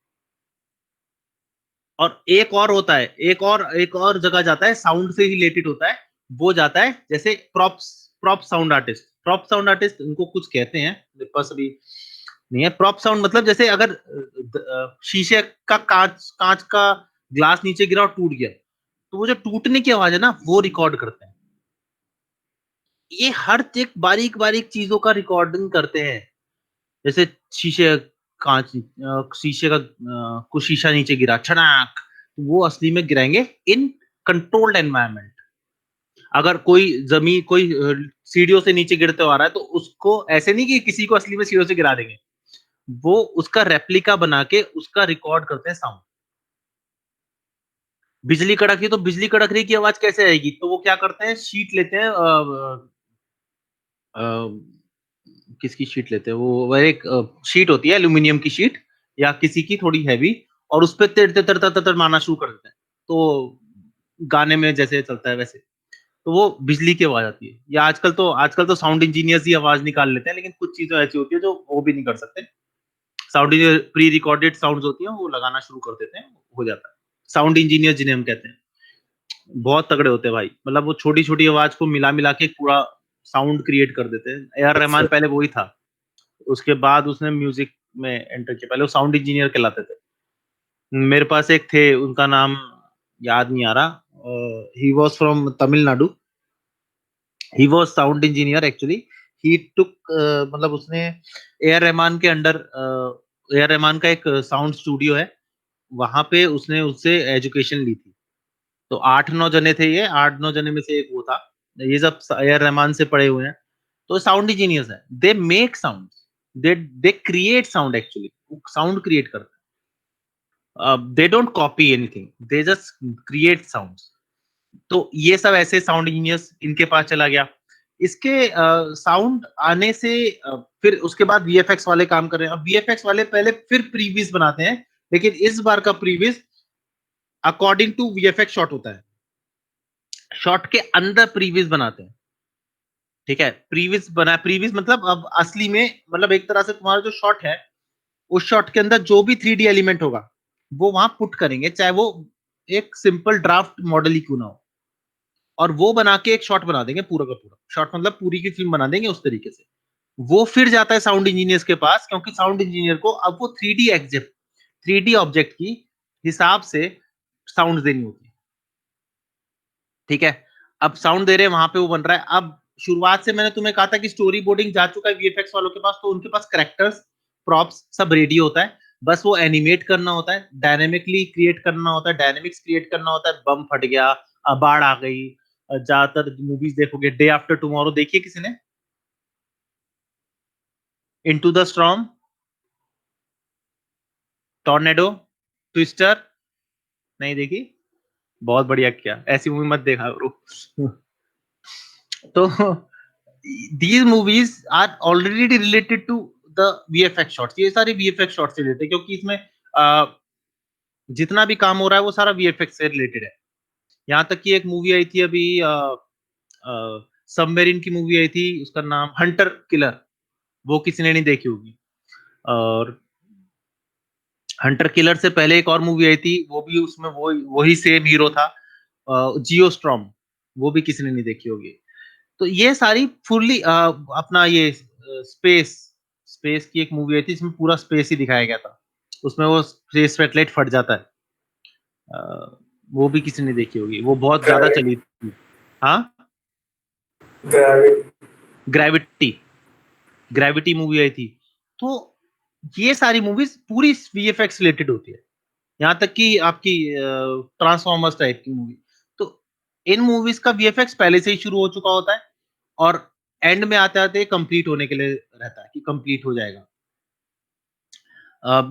और एक और होता है, एक और जगह जाता है, साउंड से रिलेटेड होता है, वो जाता है जैसे prop sound artist. Prop sound artist उनको कुछ कहते हैं, मेरे पास अभी नहीं है। प्रॉप साउंड मतलब जैसे अगर शीशे का कांच का ग्लास नीचे गिरा और टूट गया, तो वो जो टूटने की आवाज है ना, वो रिकॉर्ड करते हैं। ये हर एक बारीक बारीक चीजों का रिकॉर्डिंग करते हैं। जैसे शीशे का कुछ शीशा नीचे गिरा, छड़ाक, वो असली में गिराएंगे इन कंट्रोल्ड एनवायरनमेंट। अगर कोई सीढ़ियों से नीचे गिरते हुए आ रहा है, तो उसको ऐसे नहीं कि किसी को असली में सीढ़ियों से गिरा देंगे, वो उसका रेप्लिका बना के उसका रिकॉर्ड करते हैं साउंड। बिजली कड़क रही, तो बिजली कड़क रही की आवाज कैसे आएगी? तो वो क्या करते हैं, शीट लेते हैं, किसकी शीट लेते हैं, वो एक शीट होती है एल्यूमिनियम की शीट या किसी की थोड़ी हैवी, और उस पर तिर तिर तिर तिर तिर मारना शुरू कर देते हैं। तो गाने में जैसे चलता है वैसे, तो वो बिजली की आवाज आती है। या आजकल तो साउंड इंजीनियर्स ही आवाज निकाल लेते हैं, लेकिन कुछ चीजें ऐसी होती है जो वो भी नहीं कर सकते। Sound engineer pre recorded sounds होती हैं, वो लगाना शुरू कर देते हैं, हो जाता है। साउंड इंजीनियर जिन्हें हम कहते हैं, बहुत तगड़े होते हैं भाई। मतलब वो छोटी छोटी आवाज को मिला मिला के पूरा साउंड क्रिएट कर देते हैं। ए आर रहमान पहले वही था, उसके बाद उसने म्यूजिक में एंटर किया। पहले वो साउंड इंजीनियर कहलाते थे। मेरे पास एक थे, उनका नाम याद नहीं आ रहा, he was from Tamil Nadu, he was sound engineer actually. He took मतलब उसने ए आर रहमान के अंडर, ए आर रहमान का एक साउंड स्टूडियो है, वहां पे उसने उससे एजुकेशन ली थी। तो 8-9 जने थे ये, 8-9 जने में से एक वो था। ये सब ए आर रहमान से पढ़े हुए हैं, तो साउंड इंजीनियर्स हैं। They make sound, they create sound, actually sound create करते हैं। They don't copy anything, they just create sounds. तो ये सब ऐसे साउंड इंजीनियर्स इनके पास चला गया। इसके साउंड आने से फिर उसके बाद वीएफएक्स वाले काम कर रहे हैं। अब वीएफएक्स वाले पहले फिर प्रीव्यूज बनाते हैं, लेकिन इस बार का previews according to VFX shot होता है। शॉट के अंदर प्रीव्यूज बनाते हैं, ठीक है। प्रीव्यूज मतलब अब असली में, मतलब एक तरह से तुम्हारा जो शॉट है, उस शॉट के अंदर जो भी 3D एलिमेंट होगा वो वहां पुट करेंगे, चाहे वो एक सिंपल ड्राफ्ट मॉडल ही क्यों ना हो, और वो बना के एक शॉट बना देंगे, पूरा का पूरा शॉट, मतलब पूरी की फिल्म बना देंगे उस तरीके से। वो फिर जाता है साउंड इंजीनियर्स के पास, क्योंकि साउंड इंजीनियर को अब वो 3D ऑब्जेक्ट की हिसाब से साउंड देनी होती है, ठीक है। अब साउंड दे रहे हैं, वहां पे वो बन रहा है। अब शुरुआत से मैंने तुम्हें कहा था कि स्टोरी बोर्डिंग जा चुका है वीएफएक्स वालों के पास, तो उनके पास कैरेक्टर्स, प्रॉप्स सब रेडी होता है, बस वो एनिमेट करना होता है, डायनेमिकली क्रिएट करना होता है, डायनेमिक्स क्रिएट करना होता है। बम फट गया, बाढ़ आ गई, ज्यादातर मूवीज देखोगे, डे आफ्टर टुमारो देखिए किसी ने, into the storm, tornado, twister, नहीं देखी? बहुत बढ़िया किया, ऐसी मूवी मत देखा करो। तो these movies are already related to the VFX shots, ये सारे VFX shots से रिलेटेड, क्योंकि इसमें जितना भी काम हो रहा है वो सारा VFX से रिलेटेड है। यहाँ तक कि एक मूवी आई थी अभी, सबमरीन की मूवी आई थी, उसका नाम हंटर किलर, वो किसी ने नहीं देखी होगी। और हंटर किलर से पहले एक और मूवी आई थी, वो भी उसमें वही सेम हीरो था, जियो स्टॉर्म, वो भी किसी ने नहीं देखी होगी। तो ये सारी फुल्ली अपना ये स्पेस की एक मूवी आई थी, इसमें पूरा स्पेस ही दिखाया गया था, उसमें वो स्पेस सैटेलाइट फट जाता है, वो भी किसी ने देखी होगी, वो बहुत ज्यादा चली थी। हाँ, ग्रेविटी मूवी आई थी। तो ये सारी मूवीज पूरी वीएफएक्स रिलेटेड होती है, यहाँ तक कि आपकी ट्रांसफॉर्मर्स टाइप की मूवी। तो इन मूवीज का वीएफएक्स पहले से ही शुरू हो चुका होता है, और एंड में आते आते कंप्लीट होने के लिए रहता है कि कंप्लीट हो जाएगा।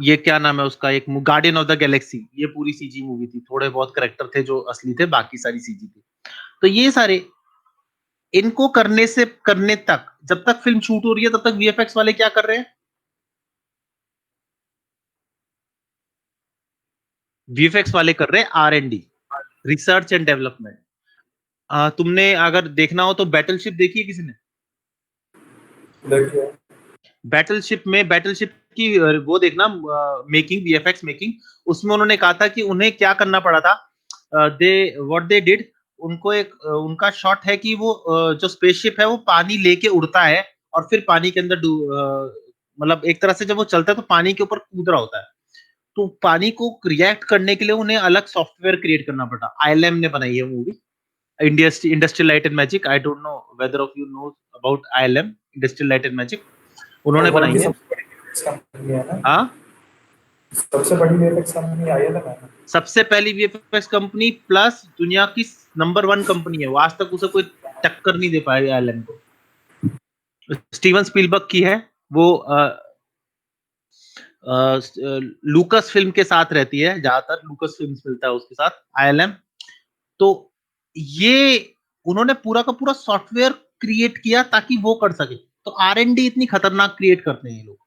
ये क्या नाम है उसका, एक गार्डियन ऑफ द गैलेक्सी, ये पूरी सीजी मूवी थी, थोड़े बहुत कैरेक्टर थे जो असली थे, बाकी सारी सीजी थी। तो ये सारे इनको करने तक, जब तक फिल्म शूट हो रही है तब तक वीएफएक्स वाले क्या कर रहे हैं? वीएफएक्स वाले कर रहे हैं R&D, रिसर्च एंड डेवलपमेंट। तुमने अगर देखना हो तो बैटलशिप देखी है किसी ने? देखिए बैटलशिप की वो देखना, मेकिंग, वीएफएक्स मेकिंग, उसमें उन्होंने कहा था कि उन्हें क्या करना पड़ा था। व्हाट दे डिड, उनको उनका शॉट है कि वो जो स्पेसशिप है वो पानी लेके उड़ता है, और फिर पानी के अंदर मतलब एक तरह से जब वो चलता है तो पानी के ऊपर कूद रहा होता है। तो पानी को रिएक्ट करने के लिए उन्हें अलग सॉफ्टवेयर क्रिएट करना पड़ा। ILM ने बनाई है movie, industrial light and magic. I don't know whether of you know about ILM, industrial light and magic, उन्होंने बनाई है। हाँ, सबसे बड़ी वीएफएक्स कंपनी ILM है। सबसे पहली वीएफएक्स कंपनी, प्लस दुनिया की नंबर 1 कंपनी है, वो आज तक उसे कोई टक्कर नहीं दे पाई ILM को। स्टीवन स्पीलबर्ग की है वो, लूकस फिल्म के साथ रहती है, ज्यादातर लूकस फिल्म्स मिलता है उसके साथ ILM। तो ये उन्होंने पूरा का पूरा सॉफ्टवेयर क्रिएट किया ताकि वो कर सके। तो R&D इतनी खतरनाक क्रिएट करते हैं ये लोग।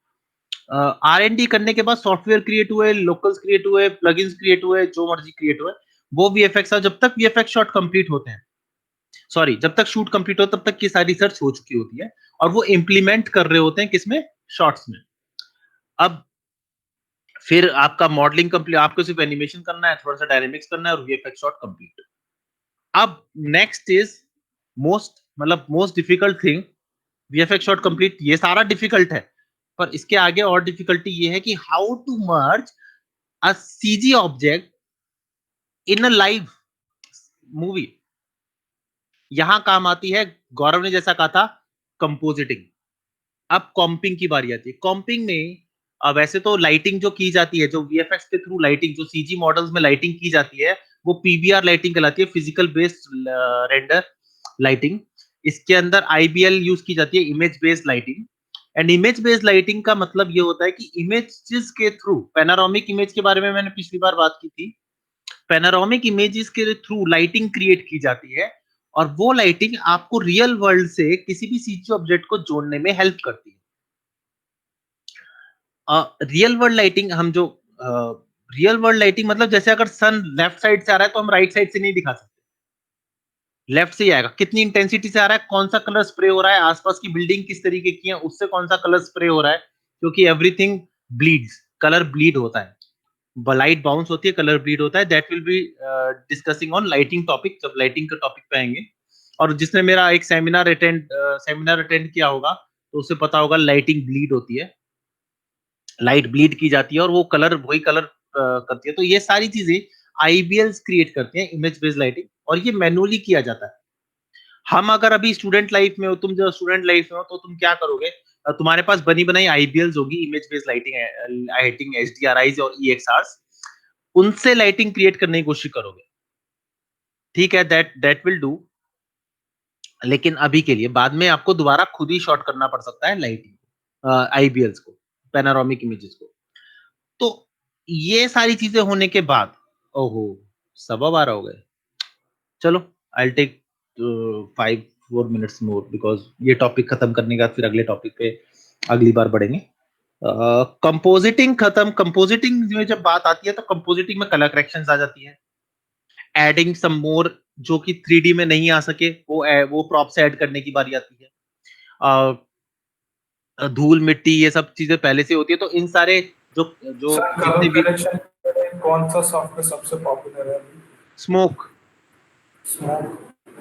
R&D करने के बाद सॉफ्टवेयर क्रिएट हुए, लोकल्स क्रिएट हुए, प्लगइन्स क्रिएट हुए, जो मर्जी क्रिएट हुए, वो VFX, जब तक VFX शॉट कंप्लीट होते हैं सॉरी, जब तक शूट कंप्लीट हो तब तक ये सारी रिसर्च हो चुकी होती है और वो इम्प्लीमेंट कर रहे होते हैं किसमें, शॉर्ट्स में। अब फिर आपका मॉडलिंग कंप्लीट, आपको सिर्फ एनिमेशन करना है, थोड़ा सा डायनेमिक्स करना है और वीएफएक्स शॉट कंप्लीट। अब next is most difficult thing, VFX shot complete. ये सारा डिफिकल्ट है, पर इसके आगे और डिफिकल्टी ये है कि how to merge a CG object in a live movie. यहां काम आती है, गौरव ने जैसा कहा था, कंपोजिटिंग। अब कॉम्पिंग की बारी आती है। कॉम्पिंग में वैसे तो लाइटिंग जो की जाती है, जो वीएफएक्स के थ्रू लाइटिंग, जो सीजी मॉडल्स में लाइटिंग की जाती है, वो पीबीआर लाइटिंग कहलाती है, फिजिकल बेस्ड रेंडर लाइटिंग। इसके अंदर आईबीएल यूज की जाती है, image based lighting. And image based lighting का मतलब ये होता है कि इमेजेस के थ्रू, पैनोरामिक इमेज के बारे में मैंने पिछली बार बात की थी, पैनोरामिक इमेजेस के थ्रू लाइटिंग क्रिएट की जाती है और वो लाइटिंग आपको रियल वर्ल्ड से किसी भी सीजी ऑब्जेक्ट को जोड़ने में हेल्प करती है। रियल वर्ल्ड लाइटिंग, हम जो रियल वर्ल्ड लाइटिंग मतलब जैसे अगर सन लेफ्ट साइड से आ रहा है तो हम राइट साइड से नहीं दिखा सकते, लेफ्ट से ही आएगा। कितनी इंटेंसिटी से आ रहा है, कौन सा कलर स्प्रे हो रहा है, आसपास की बिल्डिंग किस तरीके की है, उससे कौन सा कलर स्प्रे हो रहा है, क्योंकि एवरीथिंग ब्लीड्स, कलर ब्लीड होता है, लाइट बाउंस होती है, कलर ब्लीड होता है। That will be discussing on lighting topic, जब लाइटिंग के टॉपिक पे आएंगे। और जिसने मेरा एक सेमिनार अटेंड किया होगा तो उसे पता होगा लाइटिंग ब्लीड होती है, लाइट ब्लीड की जाती है और वो कलर, वही कलर करती है। तो ये सारी चीजें आईबीएल्स क्रिएट करते हैं, इमेज बेस्ड लाइटिंग, और ये मैनुअली किया जाता है। हम अगर अभी स्टूडेंट लाइफ में हो, तुम जो स्टूडेंट लाइफ में हो तो तुम क्या करोगे, तुम्हारे पास बनी बनाई आईबीएल्स होगी, इमेज बेस्ड लाइटिंग एचडीआरआईज और ईएक्सआरस, उनसे लाइटिंग क्रिएट करने की कोशिश करोगे। ठीक है, दैट विल डू। लेकिन अभी के लिए, बाद में आपको दोबारा खुद ही शॉट करना पड़ सकता है लाइटिंग, आईबीएल्स को, पैनोरामिक इमेजेस को। तो ये सारी चीजें होने के बाद, ओहो 12:15 हो गए, चलो I will take 5-4 minutes more, because ये टॉपिक खत्म करने के बाद फिर अगले टॉपिक पे अगली बार बढ़ेंगे। कंपोजिटिंग खत्म। कंपोजिटिंग में जब बात आती है तो कंपोजिटिंग में कलर करेक्शंस आ जाती है, एडिंग सम मोर, जो कि 3D में नहीं आ सके वो प्रॉप्स ऐड करने की बारी आती है। धूल मिट्टी ये सब चीजें पहले से होती है, तो इन सारे जो जितने भी, कौन सा सॉफ्टवेयर सबसे पॉपुलर है? स्मोक।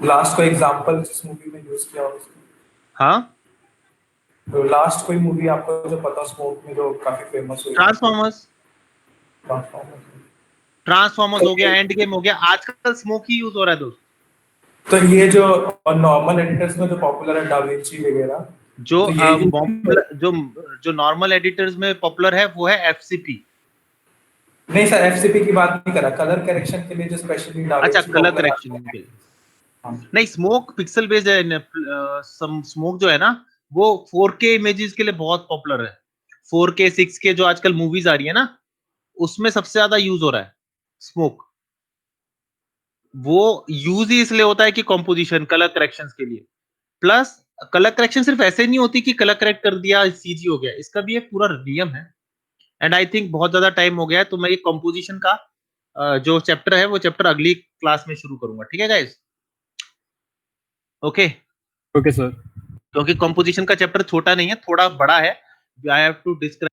लास्ट कोई एग्जांपल जिस मूवी में यूज किया हो उसको? हाँ, तो लास्ट कोई मूवी आपको जो पता स्मोक में जो काफी फेमस हुई? ट्रांसफॉर्मर्स हो गया, एंड गेम हो गया, आजकल स्मोक ही यूज हो रहा है दोस्त। तो ये जो नॉर्मल एडिटर्स में जो पॉपुलर है, डाविंची वगैरह, जो तो जो नॉर्मल एडिटर्स में पॉपुलर है वो है एफसीपी। नहीं सर, एफसीपी की बात नहीं कर रहा, कलर करेक्शन के लिए जो स्पेशली डाविंची। अच्छा, कलर करेक्शन के लिए नहीं, स्मोक पिक्सल बेस्ड है। स्मोक जो है ना, वो 4K इमेजेस के लिए बहुत पॉपुलर है। 4K 6K जो आजकल मूवीज आ रही है ना, उसमें सबसे ज्यादा यूज हो रहा है स्मोक। वो यूज ही इसलिए होता है कि कंपोजिशन, कलर करेक्शंस के लिए। प्लस कलर करेक्शन सिर्फ ऐसे नहीं होती कि कलर करेक्ट कर दिया सीजी हो गया, इसका भी एक पूरा नियम है। एंड आई थिंक बहुत ज्यादा टाइम हो गया है, तो मैं ये कंपोजिशन का जो चैप्टर है वो चैप्टर अगली क्लास में शुरू करूंगा। ठीक है गाइस? Okay okay sir. क्योंकि कंपोजिशन का चैप्टर छोटा नहीं है, थोड़ा बड़ा है। I have to describe